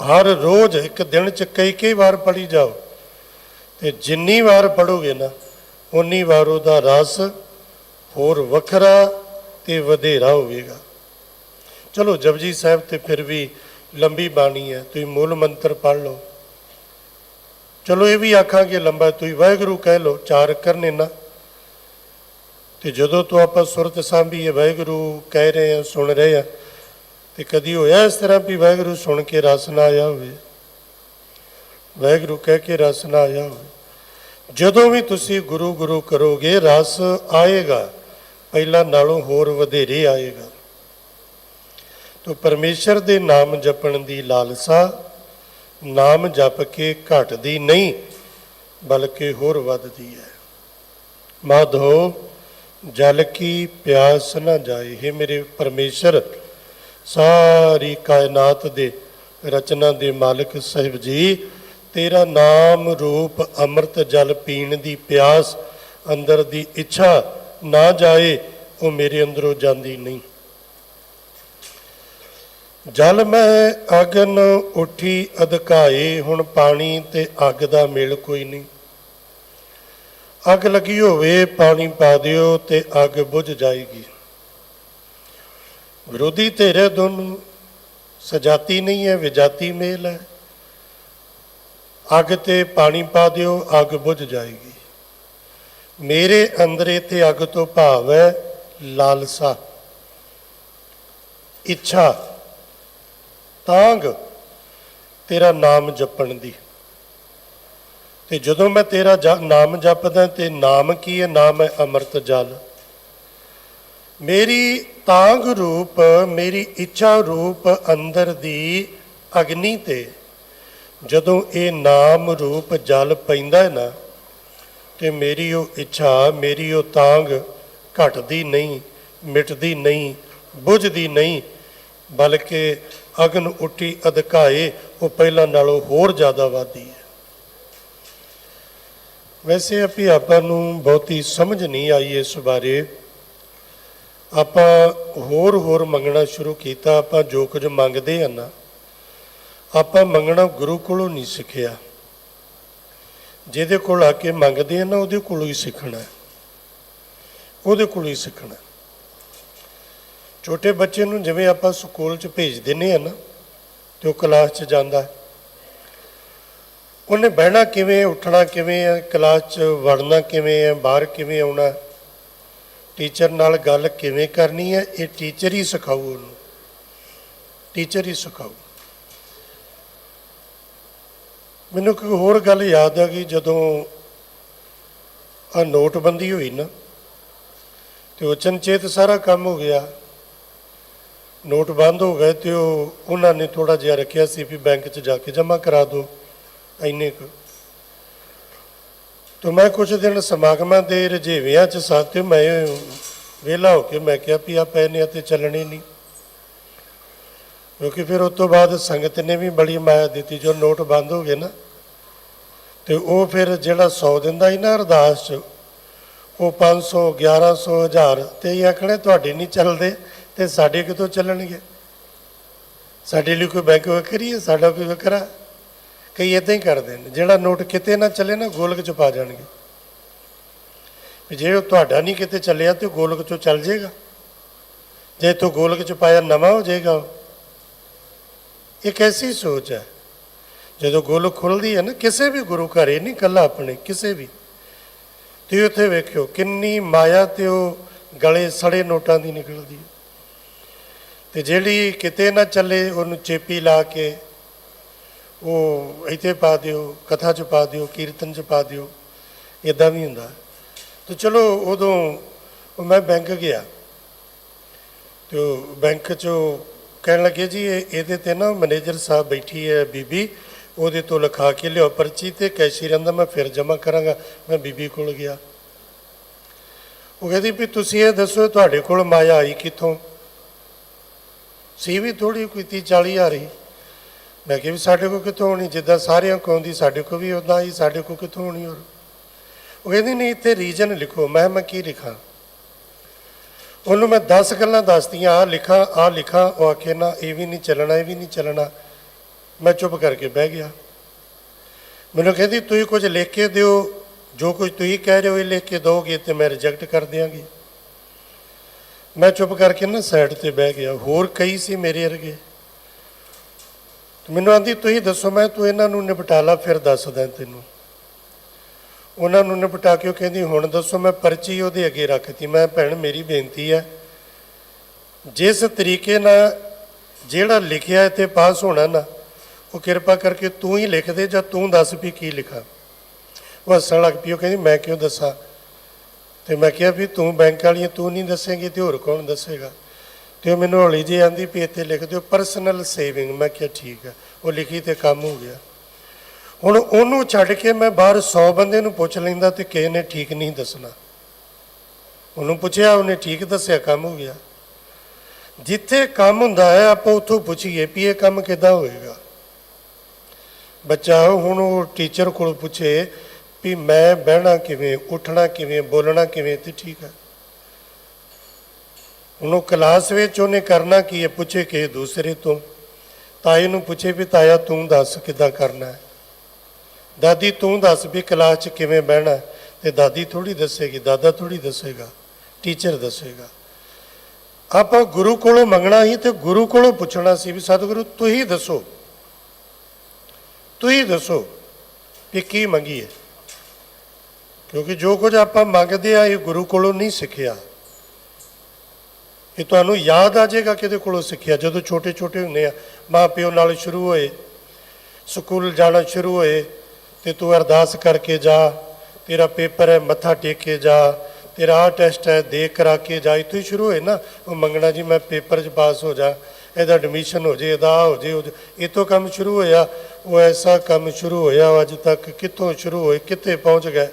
ਹਰ ਰੋਜ਼ ਇੱਕ ਦਿਨ 'ਚ ਕਈ ਵਾਰ ਪੜ੍ਹੀ ਜਾਓ ਤੇ ਜਿੰਨੀ ਵਾਰ ਪੜ੍ਹੋਗੇ ਨਾ, ਉਨੀ ਵਾਰ ਉਹਦਾ ਰਸ ਹੋਰ ਵੱਖਰਾ ਤੇ ਵਧੇਰਾ ਹੋਵੇਗਾ। ਚਲੋ ਜਪਜੀ ਸਾਹਿਬ ਤੇ ਫਿਰ ਵੀ ਲੰਬੀ ਬਾਣੀ ਹੈ, ਤੁਸੀਂ ਮੂਲ ਮੰਤਰ ਪੜ੍ਹ ਲਓ। ਚਲੋ ਇਹ ਵੀ ਆਖਾਂਗੇ ਲੰਬਾ, ਤੁਸੀਂ ਵਾਹਿਗੁਰੂ ਕਹਿ ਲਓ, 4 ਅੱਖਰ ਨੇ ਨਾ। ਤੇ ਜਦੋਂ ਤੋਂ ਆਪਾਂ ਸੁਰਤ ਸਾਂਭੀ ਹੈ, ਵਾਹਿਗੁਰੂ ਕਹਿ ਰਹੇ ਆ, ਸੁਣ ਰਹੇ ਆ, ਤੇ ਕਦੀ ਹੋਇਆ ਇਸ ਤਰ੍ਹਾਂ ਵੀ ਵਾਹਿਗੁਰੂ ਸੁਣ ਕੇ ਰਸ ਨਾ ਆਇਆ ਹੋਵੇ, ਵਾਹਿਗੁਰੂ ਕਹਿ ਕੇ ਰਸ ਨਾ ਆਇਆ ਹੋਵੇ। ਜਦੋਂ ਵੀ ਤੁਸੀਂ ਗੁਰੂ ਗੁਰੂ ਕਰੋਗੇ ਰਸ ਆਏਗਾ, ਪਹਿਲਾਂ ਨਾਲੋਂ ਹੋਰ ਵਧੇਰੇ ਆਏਗਾ। ਤੋ ਪਰਮੇਸ਼ਰ ਦੇ ਨਾਮ ਜਪਣ ਦੀ ਲਾਲਸਾ ਨਾਮ ਜਪ ਕੇ ਘਟਦੀ ਨਹੀਂ, ਬਲਕਿ ਹੋਰ ਵੱਧਦੀ ਹੈ। ਮਾਧੋ ਜਲ ਕੀ ਪਿਆਸ ਨਾ ਜਾਏ। हे ਮੇਰੇ ਪਰਮੇਸ਼ਰ, ਸਾਰੀ ਕਾਇਨਾਤ ਦੇ ਰਚਨਾ ਦੇ ਮਾਲਕ ਸਾਹਿਬ ਜੀ, ਤੇਰਾ ਨਾਮ ਰੂਪ ਅੰਮ੍ਰਿਤ ਜਲ ਪੀਣ ਦੀ ਪਿਆਸ, ਅੰਦਰ ਦੀ ਇੱਛਾ ਨਾ ਜਾਏ, ਉਹ ਮੇਰੇ ਅੰਦਰੋਂ ਜਾਂਦੀ ਨਹੀਂ। ਜਲ ਮੈਂ ਅਗਨ ਉੱਠੀ ਅਧਕਾਏ। ਹੁਣ ਪਾਣੀ ਤੇ ਅੱਗ ਦਾ ਮੇਲ ਕੋਈ ਨਹੀਂ। ਅੱਗ ਲੱਗੀ ਹੋਵੇ, ਪਾਣੀ ਪਾ ਦਿਓ ਤੇ ਅੱਗ ਬੁਝ ਜਾਏਗੀ। ਵਿਰੋਧੀ ਧਿਰ ਦੋਨੋਂ ਸਜਾਤੀ ਨਹੀਂ ਹੈ, ਵਿਜਾਤੀ ਮੇਲ ਹੈ। ਅੱਗ ਤੇ ਪਾਣੀ ਪਾ ਦਿਓ, ਅੱਗ ਬੁਝ ਜਾਏਗੀ। ਮੇਰੇ ਅੰਦਰ ਇੱਥੇ ਅੱਗ ਤੋਂ ਭਾਵ ਹੈ ਲਾਲਸਾ, ਇੱਛਾ, ਤਾਂਗ ਤੇਰਾ ਨਾਮ ਜਪਣ ਦੀ। ਤੇ ਜਦੋਂ ਮੈਂ ਤੇਰਾ ਨਾਮ ਜਪਦਾ, ਤੇ ਨਾਮ ਕੀ ਹੈ? ਨਾਮ ਹੈ ਅੰਮ੍ਰਿਤ ਜਲ। ਮੇਰੀ ਤਾਂਗ ਰੂਪ, ਮੇਰੀ ਇੱਛਾ ਰੂਪ ਅੰਦਰ ਦੀ ਅਗਨੀ ਤੇ ਜਦੋਂ ਇਹ ਨਾਮ ਰੂਪ ਜਲ ਪੈਂਦਾ ਹੈ ਨਾ, ਤੇ ਮੇਰੀ ਉਹ ਇੱਛਾ, ਮੇਰੀ ਉਹ ਤਾਂਗ ਘਟਦੀ ਨਹੀਂ, ਮਿਟਦੀ ਨਹੀਂ, ਬੁਝਦੀ ਨਹੀਂ, ਬਲਕਿ ਅਗਨ ਉੱਠੀ ਅਧਕਾਏ, ਉਹ ਪਹਿਲਾਂ ਨਾਲੋਂ ਹੋਰ ਜ਼ਿਆਦਾ ਵੱਧਦੀ ਹੈ। ਵੈਸੇ ਆਪਾਂ ਨੂੰ ਬਹੁਤੀ ਸਮਝ ਨਹੀਂ ਆਈ ਇਸ ਬਾਰੇ। ਆਪਾਂ ਹੋਰ ਮੰਗਣਾ ਸ਼ੁਰੂ ਕੀਤਾ। ਆਪਾਂ ਜੋ ਕੁਝ ਮੰਗਦੇ ਹਾਂ ਨਾ, ਆਪਾਂ ਮੰਗਣਾ ਗੁਰੂ ਕੋਲੋਂ ਨਹੀਂ ਸਿੱਖਿਆ। ਜਿਹਦੇ ਕੋਲ ਆ ਕੇ ਮੰਗਦੇ ਆ ਨਾ, ਉਹਦੇ ਕੋਲੋਂ ਹੀ ਸਿੱਖਣਾ, ਉਹਦੇ ਕੋਲੋਂ ਹੀ ਸਿੱਖਣਾ। ਛੋਟੇ ਬੱਚੇ ਨੂੰ ਜਿਵੇਂ ਆਪਾਂ ਸਕੂਲ 'ਚ ਭੇਜ ਦਿੰਦੇ ਹਾਂ ਨਾ, ਤੇ ਉਹ ਕਲਾਸ 'ਚ ਜਾਂਦਾ, ਉਹਨੇ ਬਹਿਣਾ ਕਿਵੇਂ, ਉੱਠਣਾ ਕਿਵੇਂ ਹੈ, ਕਲਾਸ 'ਚ ਵੜਨਾ ਕਿਵੇਂ ਹੈ, ਬਾਹਰ ਕਿਵੇਂ ਆਉਣਾ, ਟੀਚਰ ਨਾਲ ਗੱਲ ਕਿਵੇਂ ਕਰਨੀ ਹੈ, ਇਹ ਟੀਚਰ ਹੀ ਸਿਖਾਊ ਉਹਨੂੰ, ਟੀਚਰ ਹੀ ਸਿਖਾਊ। ਮੈਨੂੰ ਇੱਕ ਹੋਰ ਗੱਲ ਯਾਦ ਆ ਗਈ, ਜਦੋਂ ਆਹ ਨੋਟਬੰਦੀ ਹੋਈ ਨਾ, ਤੇ ਉਹ ਅਚਨਚੇਤ ਸਾਰਾ ਕੰਮ ਹੋ ਗਿਆ, ਨੋਟ ਬੰਦ ਹੋ ਗਏ। ਤੇ ਉਹਨਾਂ ਨੇ ਥੋੜ੍ਹਾ ਜਿਹਾ ਰੱਖਿਆ ਸੀ ਵੀ ਬੈਂਕ 'ਚ ਜਾ ਕੇ ਜਮ੍ਹਾਂ ਕਰਾ ਦਿਓ ਇੰਨੇ ਕੁ। ਤੇ ਮੈਂ ਕੁਛ ਦਿਨ ਸਮਾਗਮਾਂ ਦੇ ਰੁਝੇਵਿਆਂ 'ਚ ਸਾਂ, ਤੇ ਮੈਂ ਵਿਹਲਾ ਹੋ ਕੇ ਮੈਂ ਕਿਹਾ ਵੀ ਆ ਪਏ ਨੇ ਅਤੇ ਚੱਲਣੇ ਨਹੀਂ, ਕਿਉਂਕਿ ਫਿਰ ਉਸ ਤੋਂ ਬਾਅਦ ਸੰਗਤ ਨੇ ਵੀ ਬੜੀ ਮਾਇਆ ਦਿੱਤੀ। ਜੋ ਨੋਟ ਬੰਦ ਹੋ ਗਏ ਨਾ, ਤੇ ਉਹ ਫਿਰ ਜਿਹੜਾ 100 ਦਿੰਦਾ ਸੀ ਨਾ ਅਰਦਾਸ 'ਚ, ਉਹ 500, 1100, 1000, ਤੇ ਇਹ ਆਖਣੇ ਤੁਹਾਡੇ ਨਹੀਂ ਚੱਲਦੇ ਤੇ ਸਾਡੇ ਕਿਤੋਂ ਚੱਲਣਗੇ? ਸਾਡੇ ਲਈ ਕੋਈ ਬੈਂਕ ਵੱਖਰੀ ਹੈ, ਸਾਡਾ ਕੋਈ ਵੱਖਰਾ? ਕਈ ਇੱਦਾਂ ਹੀ ਕਰਦੇ ਨੇ, ਜਿਹੜਾ ਨੋਟ ਕਿਤੇ ਨਾ ਚੱਲੇ ਨਾ, ਗੋਲਕ 'ਚ ਪਾ ਜਾਣਗੇ। ਜੇ ਉਹ ਤੁਹਾਡਾ ਨਹੀਂ ਕਿਤੇ ਚੱਲਿਆ ਤੇ ਗੋਲਕ 'ਚੋਂ ਚੱਲ ਜਾਏਗਾ। ਜੇ ਇੱਥੋਂ ਗੋਲਕ 'ਚ ਪਾਇਆ ਨਵਾਂ ਹੋ ਜਾਏਗਾ। ਇੱਕ ਐਸੀ ਸੋਚ ਹੈ। ਜਦੋਂ ਗੋਲਕ ਖੁੱਲ੍ਹਦੀ ਹੈ ਨਾ, ਕਿਸੇ ਵੀ ਗੁਰੂ ਘਰੇ ਨਹੀਂ, ਇਕੱਲਾ ਆਪਣੇ ਕਿਸੇ ਵੀ, ਤੇ ਉੱਥੇ ਵੇਖਿਓ ਕਿੰਨੀ ਮਾਇਆ ਤੇ ਉਹ ਗਲੇ ਸੜੇ ਨੋਟਾਂ ਦੀ ਨਿਕਲਦੀ ਹੈ। ਤੇ ਜਿਹੜੀ ਕਿਤੇ ਨਾ ਚੱਲੇ, ਉਹਨੂੰ ਚੇਪੀ ਲਾ ਕੇ ਉਹ ਇੱਥੇ ਪਾ ਦਿਓ, ਕਥਾ 'ਚ ਪਾ ਦਿਓ, ਕੀਰਤਨ 'ਚ ਪਾ ਦਿਓ, ਇੱਦਾਂ ਵੀ ਹੁੰਦਾ। ਤੇ ਚਲੋ ਉਦੋਂ ਮੈਂ ਬੈਂਕ ਗਿਆ, ਤੇ ਉਹ ਬੈਂਕ 'ਚੋਂ ਕਹਿਣ ਲੱਗੇ ਜੀ ਇਹਦੇ 'ਤੇ ਨਾ ਮੈਨੇਜਰ ਸਾਹਿਬ ਬੈਠੀ ਹੈ ਬੀਬੀ, ਉਹਦੇ ਤੋਂ ਲਿਖਾ ਕੇ ਲਿਆਓ ਪਰਚੀ, ਤੇ ਕੈਸ਼ੀਅਰ ਕਹਿੰਦਾ ਮੈਂ ਫਿਰ ਜਮ੍ਹਾਂ ਕਰਾਂਗਾ। ਮੈਂ ਬੀਬੀ ਕੋਲ ਗਿਆ, ਉਹ ਕਹਿੰਦੀ ਵੀ ਤੁਸੀਂ ਇਹ ਦੱਸੋ ਤੁਹਾਡੇ ਕੋਲ ਮਾਇਆ ਆਈ ਕਿੱਥੋਂ? ਸੀ ਵੀ ਥੋੜ੍ਹੀ ਕੋਈ 30-40 ਹਜ਼ਾਰ ਹੀ। ਮੈਂ ਕਿਹਾ ਵੀ ਸਾਡੇ ਕੋਲ ਕਿੱਥੋਂ ਹੋਣੀ, ਜਿੱਦਾਂ ਸਾਰਿਆਂ ਕੋਲ ਆਉਂਦੀ ਸਾਡੇ ਕੋਲ ਵੀ ਉੱਦਾਂ ਹੀ, ਸਾਡੇ ਕੋਲ ਕਿੱਥੋਂ ਹੋਣੀ? ਹੋਰ ਉਹ ਕਹਿੰਦੀ ਨਹੀਂ ਇੱਥੇ ਰੀਜਨ ਲਿਖੋ। ਮੈਂ ਕੀ ਲਿਖਾਂ? ਉਹਨੂੰ ਮੈਂ 10 ਗੱਲਾਂ ਦੱਸਦੀਆਂ, ਆਹ ਲਿਖਾਂ ਆਹ ਲਿਖਾਂ। ਉਹ ਆਖੇ ਨਾ ਇਹ ਵੀ ਨਹੀਂ ਚੱਲਣਾ, ਇਹ ਵੀ ਨਹੀਂ ਚੱਲਣਾ। ਮੈਂ ਚੁੱਪ ਕਰਕੇ ਬਹਿ ਗਿਆ। ਮੈਨੂੰ ਕਹਿੰਦੀ ਤੁਸੀਂ ਕੁਝ ਲਿਖ ਕੇ ਦਿਓ, ਜੋ ਕੁਝ ਤੁਸੀਂ ਕਹਿ ਰਹੇ ਹੋ ਇਹ ਲਿਖ ਕੇ ਦਿਓਗੇ ਤੇ ਮੈਂ ਰਿਜੈਕਟ ਕਰ ਦਿਆਂਗੀ। मैं चुप करके ना साइड ते बह गया। होर कई सी मेरे वर्गे, ਮੈਨੂੰ ਆਂਦੀ ਤੁਸੀਂ ਦੱਸੋ। ਮੈਂ ਤੂੰ ਇਹਨਾਂ ਨੂੰ ਨਿਪਟਾ ਲਾ ਫਿਰ ਦੱਸਦਾ ਤੈਨੂੰ। ਉਹਨਾਂ ਨੂੰ ਨਿਪਟਾ ਕੇ ਉਹ ਕਹਿੰਦੀ ਹੁਣ ਦੱਸੋ। ਮੈਂ ਪਰਚੀ ਉਹਦੇ ਅੱਗੇ ਰੱਖਤੀ। ਮੈਂ ਭੈਣ ਮੇਰੀ ਬੇਨਤੀ ਹੈ, ਜਿਸ ਤਰੀਕੇ ਨਾਲ ਜਿਹੜਾ ਲਿਖਿਆ ਇੱਥੇ ਪਾਸ ਹੋਣਾ ਨਾ, ਉਹ ਕਿਰਪਾ ਕਰਕੇ ਤੂੰ ਹੀ ਲਿਖ ਦੇ ਜਾਂ ਤੂੰ ਦੱਸ ਵੀ ਕੀ ਲਿਖਾਂ। ਉਹ ਹੱਸਣ ਲੱਗ ਪਈ। ਉਹ ਕਹਿੰਦੀ ਮੈਂ ਕਿਉਂ ਦੱਸਾਂ। ਤੇ ਮੈਂ ਕਿਹਾ ਵੀ ਤੂੰ ਬੈਂਕ ਵਾਲੀ ਤੂੰ ਨਹੀਂ ਦੱਸੇਂਗੀ ਤੇ ਹੋਰ ਕੌਣ ਦੱਸੇਗਾ। ਤੇ ਉਹ ਮੈਨੂੰ ਹੌਲੀ ਜਿਹੀ ਆਂਦੀ ਵੀ ਇੱਥੇ ਲਿਖ ਦਿਓ ਪਰਸਨਲ ਸੇਵਿੰਗ। ਮੈਂ ਕਿਹਾ ਠੀਕ ਹੈ। ਉਹ ਲਿਖੀ ਤੇ ਕੰਮ ਹੋ ਗਿਆ। ਹੁਣ ਉਹਨੂੰ ਛੱਡ ਕੇ ਮੈਂ ਬਾਹਰ 100 ਬੰਦੇ ਨੂੰ ਪੁੱਛ ਲੈਂਦਾ ਤੇ ਕਿਸੇ ਨੇ ਠੀਕ ਨਹੀਂ ਦੱਸਣਾ। ਉਹਨੂੰ ਪੁੱਛਿਆ, ਉਹਨੇ ਠੀਕ ਦੱਸਿਆ, ਕੰਮ ਹੋ ਗਿਆ। ਜਿੱਥੇ ਕੰਮ ਹੁੰਦਾ ਹੈ ਆਪਾਂ ਉੱਥੋਂ ਪੁੱਛੀਏ ਵੀ ਇਹ ਕੰਮ ਕਿੱਦਾਂ ਹੋਏਗਾ। ਬੱਚਾ ਹੁਣ ਉਹ ਟੀਚਰ ਕੋਲ ਪੁੱਛੇ ਵੀ ਮੈਂ ਬਹਿਣਾ ਕਿਵੇਂ, ਉੱਠਣਾ ਕਿਵੇਂ, ਬੋਲਣਾ ਕਿਵੇਂ, ਤੇ ਠੀਕ ਹੈ। ਉਹਨੂੰ ਕਲਾਸ ਵਿੱਚ ਉਹਨੇ ਕਰਨਾ ਕੀ ਹੈ, ਪੁੱਛੇ ਕਿਸੇ ਦੂਸਰੇ ਤੋਂ। ਤਾਏ ਨੂੰ ਪੁੱਛੇ ਵੀ ਤਾਇਆ ਤੂੰ ਦੱਸ ਕਿੱਦਾਂ ਕਰਨਾ ਹੈ। ਦਾਦੀ ਤੂੰ ਦੱਸ ਵੀ ਕਲਾਸ 'ਚ ਕਿਵੇਂ ਬਹਿਣਾ। ਤੇ ਦਾਦੀ ਥੋੜ੍ਹੀ ਦੱਸੇਗੀ, ਦਾਦਾ ਥੋੜ੍ਹੀ ਦੱਸੇਗਾ, ਟੀਚਰ ਦੱਸੇਗਾ। ਆਪਾਂ ਗੁਰੂ ਕੋਲੋਂ ਮੰਗਣਾ ਸੀ ਤੇ ਗੁਰੂ ਕੋਲੋਂ ਪੁੱਛਣਾ ਸੀ ਵੀ ਸਤਿਗੁਰੂ ਤੁਸੀਂ ਦੱਸੋ, ਤੁਸੀਂ ਦੱਸੋ ਵੀ ਕੀ ਮੰਗੀਏ। ਕਿਉਂਕਿ ਜੋ ਕੁਝ ਆਪਾਂ ਮੰਗਦੇ ਆ ਇਹ ਗੁਰੂ ਕੋਲੋਂ ਨਹੀਂ ਸਿੱਖਿਆ। ਇਹ ਤੁਹਾਨੂੰ ਯਾਦ ਆ ਜਾਏਗਾ ਕਿਹਦੇ ਕੋਲੋਂ ਸਿੱਖਿਆ। ਜਦੋਂ ਛੋਟੇ ਛੋਟੇ ਹੁੰਦੇ ਆ, ਮਾਂ ਪਿਓ ਨਾਲ ਸ਼ੁਰੂ ਹੋਏ, ਸਕੂਲ ਜਾਣਾ ਸ਼ੁਰੂ ਹੋਏ ਤੇ ਤੂੰ ਅਰਦਾਸ ਕਰਕੇ ਜਾ, ਤੇਰਾ ਪੇਪਰ ਹੈ ਮੱਥਾ ਟੇਕ ਕੇ ਜਾ, ਤੇਰਾ ਆਹ ਟੈਸਟ ਹੈ ਦੇ ਕਰਾ ਕੇ ਜਾ। ਇੱਥੋਂ ਹੀ ਸ਼ੁਰੂ ਹੋਏ ਨਾ ਉਹ ਮੰਗਣਾ ਜੀ ਮੈਂ ਪੇਪਰ 'ਚ ਪਾਸ ਹੋ ਜਾ, ਇਹਦਾ ਐਡਮਿਸ਼ਨ ਹੋ ਜੇ, ਇਹਦਾ ਹੋ ਜੇ, ਇੱਥੋਂ ਕੰਮ ਸ਼ੁਰੂ ਹੋਇਆ। ਉਹ ਐਸਾ ਕੰਮ ਸ਼ੁਰੂ ਹੋਇਆ ਅੱਜ ਤੱਕ ਕਿੱਥੋਂ ਸ਼ੁਰੂ ਹੋਏ ਕਿੱਥੇ ਪਹੁੰਚ ਗਏ।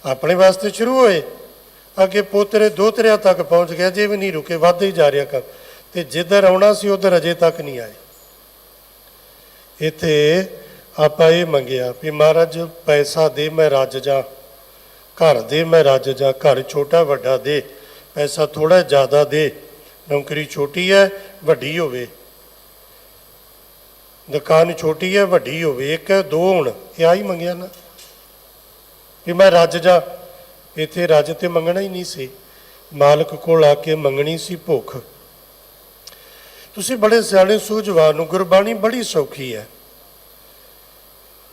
ਆਪਣੇ ਵਾਸਤੇ ਸ਼ੁਰੂ ਹੋਏ, ਅੱਗੇ ਪੋਤਰੇ ਦੋਤਰਿਆਂ ਤੱਕ ਪਹੁੰਚ ਗਿਆ। ਜੇ ਵੀ ਨਹੀਂ ਰੁਕੇ, ਵੱਧਦਾ ਹੀ ਜਾ ਰਿਹਾ ਕੰਮ। ਤੇ ਜਿੱਧਰ ਆਉਣਾ ਸੀ ਉਧਰ ਅਜੇ ਤੱਕ ਨਹੀਂ ਆਏ। ਇੱਥੇ ਆਪਾਂ ਇਹ ਮੰਗਿਆ ਵੀ ਮਹਾਰਾਜ ਪੈਸਾ ਦੇ ਮੈਂ ਰੱਜ ਜਾ, ਘਰ ਦੇ ਮੈਂ ਰੱਜ ਜਾ। ਘਰ ਛੋਟਾ ਵੱਡਾ ਦੇ, ਪੈਸਾ ਥੋੜਾ ਜ਼ਿਆਦਾ ਦੇ, ਨੌਕਰੀ ਛੋਟੀ ਹੈ ਵੱਡੀ ਹੋਵੇ, ਦੁਕਾਨ ਛੋਟੀ ਹੈ ਵੱਡੀ ਹੋਵੇ, ਇੱਕ ਹੈ ਦੋ ਹੋਣ। ਇਹ ਆਹੀ ਮੰਗਿਆ ਨਾ ਵੀ ਮੈਂ ਰੱਜ ਜਾ। ਇੱਥੇ ਰੱਜ ਤੇ ਮੰਗਣਾ ਹੀ ਨਹੀਂ ਸੀ, ਮਾਲਕ ਕੋਲ ਆ ਕੇ ਮੰਗਣੀ ਸੀ ਭੁੱਖ। ਤੁਸੀਂ ਬੜੇ ਸਿਆਣੇ ਸੂਝਵਾਨ ਨੂੰ, ਗੁਰਬਾਣੀ ਬੜੀ ਸੌਖੀ ਹੈ।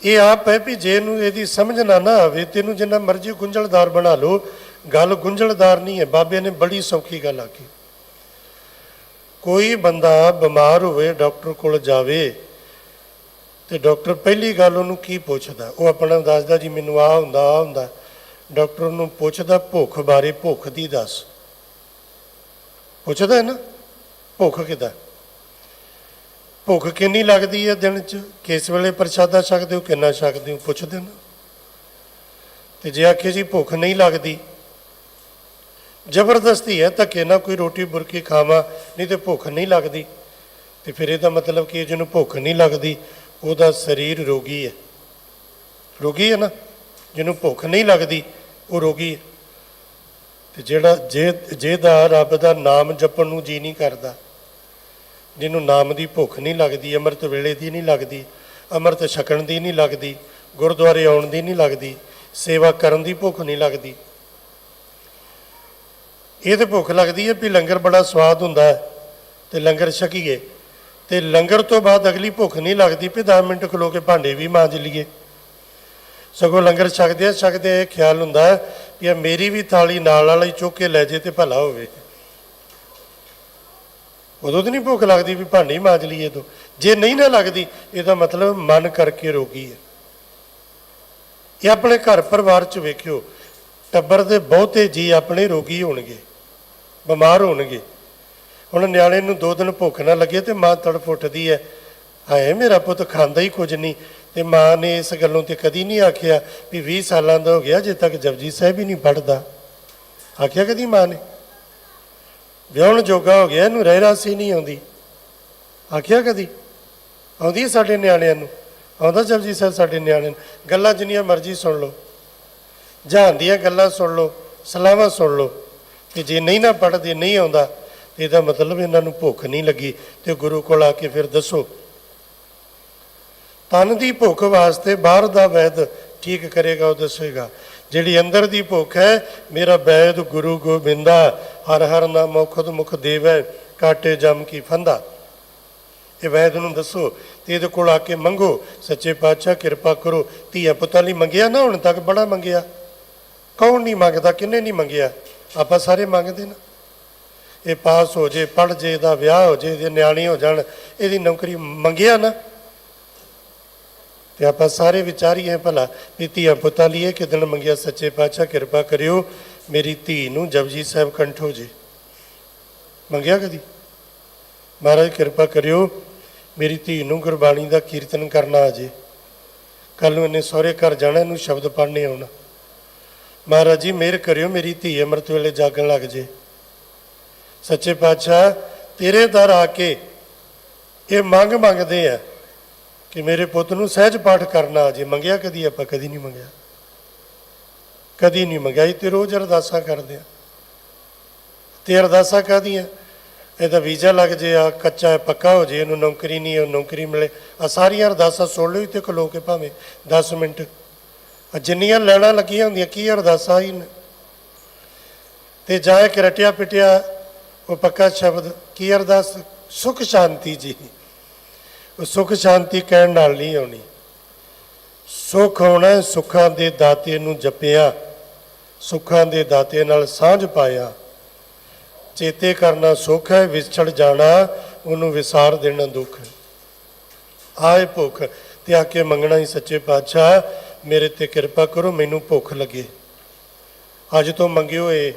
ਇਹ ਆਪ ਹੈ ਵੀ ਜੇ ਇਹਨੂੰ ਇਹਦੀ ਸਮਝ ਨਾ ਆਵੇ ਤੈਨੂੰ ਜਿੰਨਾ ਮਰਜ਼ੀ ਗੁੰਝਲਦਾਰ ਬਣਾ ਲਓ, ਗੱਲ ਗੁੰਝਲਦਾਰ ਨਹੀਂ ਹੈ। ਬਾਬੇ ਨੇ ਬੜੀ ਸੌਖੀ ਗੱਲ ਆਖੀ। ਕੋਈ ਬੰਦਾ ਬਿਮਾਰ ਹੋਵੇ, ਡਾਕਟਰ ਕੋਲ ਜਾਵੇ ਤੇ ਡਾਕਟਰ ਪਹਿਲੀ ਗੱਲ ਉਹਨੂੰ ਕੀ ਪੁੱਛਦਾ? ਉਹ ਆਪਣਾ ਦੱਸਦਾ ਜੀ ਮੈਨੂੰ ਆਹ ਹੁੰਦਾ ਆਹ ਹੁੰਦਾ। ਡਾਕਟਰ ਨੂੰ ਪੁੱਛਦਾ ਭੁੱਖ ਬਾਰੇ, ਭੁੱਖ ਦੀ ਦੱਸ। ਪੁੱਛਦਾ ਹੈ ਨਾ ਭੁੱਖ ਕਿੱਦਾਂ, ਭੁੱਖ ਕਿੰਨੀ ਲੱਗਦੀ ਹੈ ਦਿਨ 'ਚ, ਕਿਸ ਵੇਲੇ ਪ੍ਰਸ਼ਾਦਾ ਛਕਦੇ ਹੋ, ਕਿੰਨਾ ਛਕਦੇ ਹੋ, ਪੁੱਛਦੇ ਨਾ। ਤੇ ਜੇ ਆਖੇ ਜੀ ਭੁੱਖ ਨਹੀਂ ਲੱਗਦੀ, ਜ਼ਬਰਦਸਤੀ ਹੈ ਧੱਕੇ ਨਾਲ ਕੋਈ ਰੋਟੀ ਬੁਰਕੀ ਖਾਵਾਂ ਨਹੀਂ ਤੇ ਭੁੱਖ ਨਹੀਂ ਲੱਗਦੀ, ਤੇ ਫਿਰ ਇਹਦਾ ਮਤਲਬ ਕਿ ਜਿਹਨੂੰ ਭੁੱਖ ਨਹੀਂ ਲੱਗਦੀ ਉਹਦਾ ਸਰੀਰ ਰੋਗੀ ਹੈ। ਰੋਗੀ ਹੈ ਨਾ, ਜਿਹਨੂੰ ਭੁੱਖ ਨਹੀਂ ਲੱਗਦੀ ਉਹ ਰੋਗੀ ਹੈ। ਤੇ ਜਿਹੜਾ ਜਿਹਦਾ ਰੱਬ ਦਾ ਨਾਮ ਜਪਣ ਨੂੰ ਜੀ ਨਹੀਂ ਕਰਦਾ, ਜਿਹਨੂੰ ਨਾਮ ਦੀ ਭੁੱਖ ਨਹੀਂ ਲੱਗਦੀ, ਅੰਮ੍ਰਿਤ ਵੇਲੇ ਦੀ ਨਹੀਂ ਲੱਗਦੀ, ਅੰਮ੍ਰਿਤ ਛਕਣ ਦੀ ਨਹੀਂ ਲੱਗਦੀ, ਗੁਰਦੁਆਰੇ ਆਉਣ ਦੀ ਨਹੀਂ ਲੱਗਦੀ, ਸੇਵਾ ਕਰਨ ਦੀ ਭੁੱਖ ਨਹੀਂ ਲੱਗਦੀ। ਇਹ ਤੇ ਭੁੱਖ ਲੱਗਦੀ ਹੈ ਵੀ ਲੰਗਰ ਬੜਾ ਸਵਾਦ ਹੁੰਦਾ ਹੈ ਤੇ ਲੰਗਰ ਛਕੀਏ, ਤੇ ਲੰਗਰ ਤੋਂ ਬਾਅਦ ਅਗਲੀ ਭੁੱਖ ਨਹੀਂ ਲੱਗਦੀ ਵੀ 10 ਮਿੰਟ ਖਲੋ ਕੇ ਭਾਂਡੇ ਵੀ ਮਾਂਜ ਲਈਏ। ਸਗੋਂ ਲੰਗਰ ਛਕਦੇ ਇਹ ਖਿਆਲ ਹੁੰਦਾ ਹੈ ਵੀ ਮੇਰੀ ਵੀ ਥਾਲੀ ਨਾਲ ਵਾਲਾ ਹੀ ਚੁੱਕ ਕੇ ਲੈ ਜੇ ਤੇ ਭਲਾ ਹੋਵੇ। ਉਦੋਂ ਤਾਂ ਨਹੀਂ ਭੁੱਖ ਲੱਗਦੀ ਵੀ ਭਾਂਡੇ ਹੀ ਮਾਂਜ ਲਈਏ। ਤੋਂ ਜੇ ਨਹੀਂ ਨਾ ਲੱਗਦੀ ਇਹਦਾ ਮਤਲਬ ਮਨ ਕਰਕੇ ਰੋਗੀ ਹੈ। ਇਹ ਆਪਣੇ ਘਰ ਪਰਿਵਾਰ 'ਚ ਵੇਖਿਓ, ਟੱਬਰ ਦੇ ਬਹੁਤੇ ਜੀ ਆਪਣੇ ਰੋਗੀ ਹੋਣਗੇ, ਬਿਮਾਰ ਹੋਣਗੇ। ਹੁਣ ਨਿਆਣੇ ਨੂੰ 2 ਦਿਨ ਭੁੱਖ ਨਾ ਲੱਗੇ ਤੇ ਮਾਂ ਤੜਫ ਉੱਠਦੀ ਹੈ, ਹਾਏ ਮੇਰਾ ਪੁੱਤ ਖਾਂਦਾ ਹੀ ਕੁਝ ਨਹੀਂ। ਤੇ ਮਾਂ ਨੇ ਇਸ ਗੱਲੋਂ ਤੇ ਕਦੀ ਨਹੀਂ ਆਖਿਆ ਵੀ 20 ਸਾਲਾਂ ਦਾ ਹੋ ਗਿਆ ਅਜੇ ਤੱਕ ਜਪਜੀ ਸਾਹਿਬ ਹੀ ਨਹੀਂ ਪੜ੍ਹਦਾ। ਆਖਿਆ ਕਦੀ ਮਾਂ ਨੇ? ਵਿਆਹਣ ਜੋਗਾ ਹੋ ਗਿਆ ਇਹਨੂੰ ਰਹਿ ਰਾਸੀ ਨਹੀਂ ਆਉਂਦੀ, ਆਖਿਆ ਕਦੀ? ਆਉਂਦੀ ਹੈ ਸਾਡੇ ਨਿਆਣਿਆਂ ਨੂੰ, ਆਉਂਦਾ ਜਪਜੀ ਸਾਹਿਬ ਸਾਡੇ ਨਿਆਣਿਆਂ ਨੂੰ? ਗੱਲਾਂ ਜਿੰਨੀਆਂ ਮਰਜ਼ੀ ਸੁਣ ਲਓ, ਜਹਾਨ ਦੀਆਂ ਗੱਲਾਂ ਸੁਣ ਲਓ, ਸਲਾਹਾਂ ਸੁਣ ਲਓ, ਤੇ ਜੇ ਨਹੀਂ ਨਾ ਪੜ੍ਹਦੇ ਨਹੀਂ ਆਉਂਦਾ ਇਹਦਾ ਮਤਲਬ ਇਹਨਾਂ ਨੂੰ ਭੁੱਖ ਨਹੀਂ ਲੱਗੀ। ਤੇ ਗੁਰੂ ਕੋਲ ਆ ਕੇ ਫਿਰ ਦੱਸੋ। ਤਨ ਦੀ ਭੁੱਖ ਵਾਸਤੇ ਬਾਹਰ ਦਾ ਵੈਦ ਠੀਕ ਕਰੇਗਾ, ਉਹ ਦੱਸੇਗਾ। ਜਿਹੜੀ ਅੰਦਰ ਦੀ ਭੁੱਖ ਹੈ, ਮੇਰਾ ਵੈਦ ਗੁਰੂ ਗੋਬਿੰਦਾ, ਹਰ ਹਰ ਨਾਮੋ ਖੁਦ ਮੁਖ ਦੇਵੈ, ਕਾਟੇ ਜਮ ਕੀ ਫੰਦਾ। ਇਹ ਵੈਦ ਨੂੰ ਦੱਸੋ ਤੇ ਇਹਦੇ ਕੋਲ ਆ ਕੇ ਮੰਗੋ, ਸੱਚੇ ਪਾਤਸ਼ਾਹ ਕਿਰਪਾ ਕਰੋ। ਧੀਆਂ ਪੁੱਤਾਂ ਲਈ ਮੰਗਿਆ ਨਾ, ਹੁਣ ਤੱਕ ਬੜਾ ਮੰਗਿਆ, ਕੌਣ ਨਹੀਂ ਮੰਗਦਾ, ਕਿੰਨੇ ਨਹੀਂ ਮੰਗਿਆ, ਆਪਾਂ ਸਾਰੇ ਮੰਗਦੇ ਨਾ। ਇਹ ਪਾਸ ਹੋ ਜੇ, ਪੜ੍ਹ ਜੇ, ਇਹਦਾ ਵਿਆਹ ਹੋ ਜੇ, ਇਹਦੇ ਨਿਆਣੇ ਹੋ ਜਾਣ, ਇਹਦੀ ਨੌਕਰੀ, ਮੰਗਿਆ ਨਾ। ਤੇ ਆਪਾਂ ਸਾਰੇ ਵਿਚਾਰੀਏ ਭਲਾ ਵੀ ਧੀਆਂ ਪੁੱਤਾਂ ਲਈ ਕਿਦਣ ਮੰਗਿਆ, ਸੱਚੇ ਪਾਤਸ਼ਾਹ ਕਿਰਪਾ ਕਰਿਓ ਮੇਰੀ ਧੀ ਨੂੰ ਜਪਜੀ ਸਾਹਿਬ ਕੰਠ ਹੋ ਜੇ, ਮੰਗਿਆ ਕਦੀ? ਮਹਾਰਾਜ ਕਿਰਪਾ ਕਰਿਓ ਮੇਰੀ ਧੀ ਨੂੰ ਗੁਰਬਾਣੀ ਦਾ ਕੀਰਤਨ ਕਰਨਾ ਆ ਜੇ, ਕੱਲ ਨੂੰ ਇਹਨੇ ਸਹੁਰੇ ਘਰ ਜਾਣਾ, ਇਹਨੂੰ ਸ਼ਬਦ ਪੜ੍ਹਨੇ ਆਉਣਾ। ਮਹਾਰਾਜ ਜੀ ਮਿਹਰ ਕਰਿਓ ਮੇਰੀ ਧੀ ਅੰਮ੍ਰਿਤ ਵੇਲੇ ਜਾਗਣ ਲੱਗ ਜੇ। ਸੱਚੇ ਪਾਤਸ਼ਾਹ ਤੇਰੇ ਦਰ ਆ ਕੇ ਇਹ ਮੰਗਦੇ ਆ ਕਿ ਮੇਰੇ ਪੁੱਤ ਨੂੰ ਸਹਿਜ ਪਾਠ ਕਰਨਾ ਆ ਜੇ। ਮੰਗਿਆ ਕਦੀ ਆਪਾਂ? ਕਦੀ ਨਹੀਂ ਮੰਗਿਆ, ਕਦੀ ਨਹੀਂ ਮੰਗਿਆ। ਇਹ ਤੇ ਰੋਜ਼ ਅਰਦਾਸਾਂ ਕਰਦੇ ਆ। ਤੇ ਅਰਦਾਸਾਂ ਕਾਹਦੀਆਂ? ਇਹਦਾ ਵੀਜ਼ਾ ਲੱਗ ਜੇ, ਆ ਕੱਚਾ ਹੈ ਪੱਕਾ ਹੋ ਜੇ, ਇਹਨੂੰ ਨੌਕਰੀ ਨਹੀਂ, ਉਹ ਨੌਕਰੀ ਮਿਲੇ। ਆ ਸਾਰੀਆਂ ਅਰਦਾਸਾਂ ਸੁਣ ਲਿਓ ਇੱਥੇ ਖਲੋ ਕੇ ਭਾਵੇਂ 10 ਮਿੰਟ। ਜਿੰਨੀਆਂ ਲੈਣਾ ਲੱਗੀਆਂ ਹੁੰਦੀਆਂ, ਕੀ ਅਰਦਾਸਾਂ ਹੀ ਨੇ। ਤੇ ਜਾਏ ਕਿ ਰਟਿਆ ਪਿਟਿਆ ਉਹ ਪੱਕਾ ਸ਼ਬਦ, ਕੀ ਅਰਦਾਸ? ਸੁਖ ਸ਼ਾਂਤੀ ਜੀ। ਉਹ ਸੁਖ ਸ਼ਾਂਤੀ ਕਹਿਣ ਨਾਲ ਨਹੀਂ ਆਉਣੀ। ਸੁਖ ਹੋਣਾ ਸੁੱਖਾਂ ਦੇ ਦਾਤੇ ਨੂੰ ਜਪਿਆ, ਸੁੱਖਾਂ ਦੇ ਦਾਤੇ ਨਾਲ ਸਾਂਝ ਪਾਇਆ। ਚੇਤੇ ਕਰਨਾ ਸੁੱਖ ਹੈ, ਵਿਛੜ ਜਾਣਾ ਉਹਨੂੰ ਵਿਸਾਰ ਦੇਣਾ ਦੁੱਖ ਹੈ। ਆਏ ਭੁੱਖ ਤੇ ਆ ਕੇ ਮੰਗਣਾ ਹੀ, ਸੱਚੇ ਪਾਤਸ਼ਾਹ ਮੇਰੇ ਤੇ ਕਿਰਪਾ ਕਰੋ, ਮੈਨੂੰ ਭੁੱਖ ਲੱਗੇ। ਅੱਜ ਤੋਂ ਮੰਗਿਓ ਇਹ,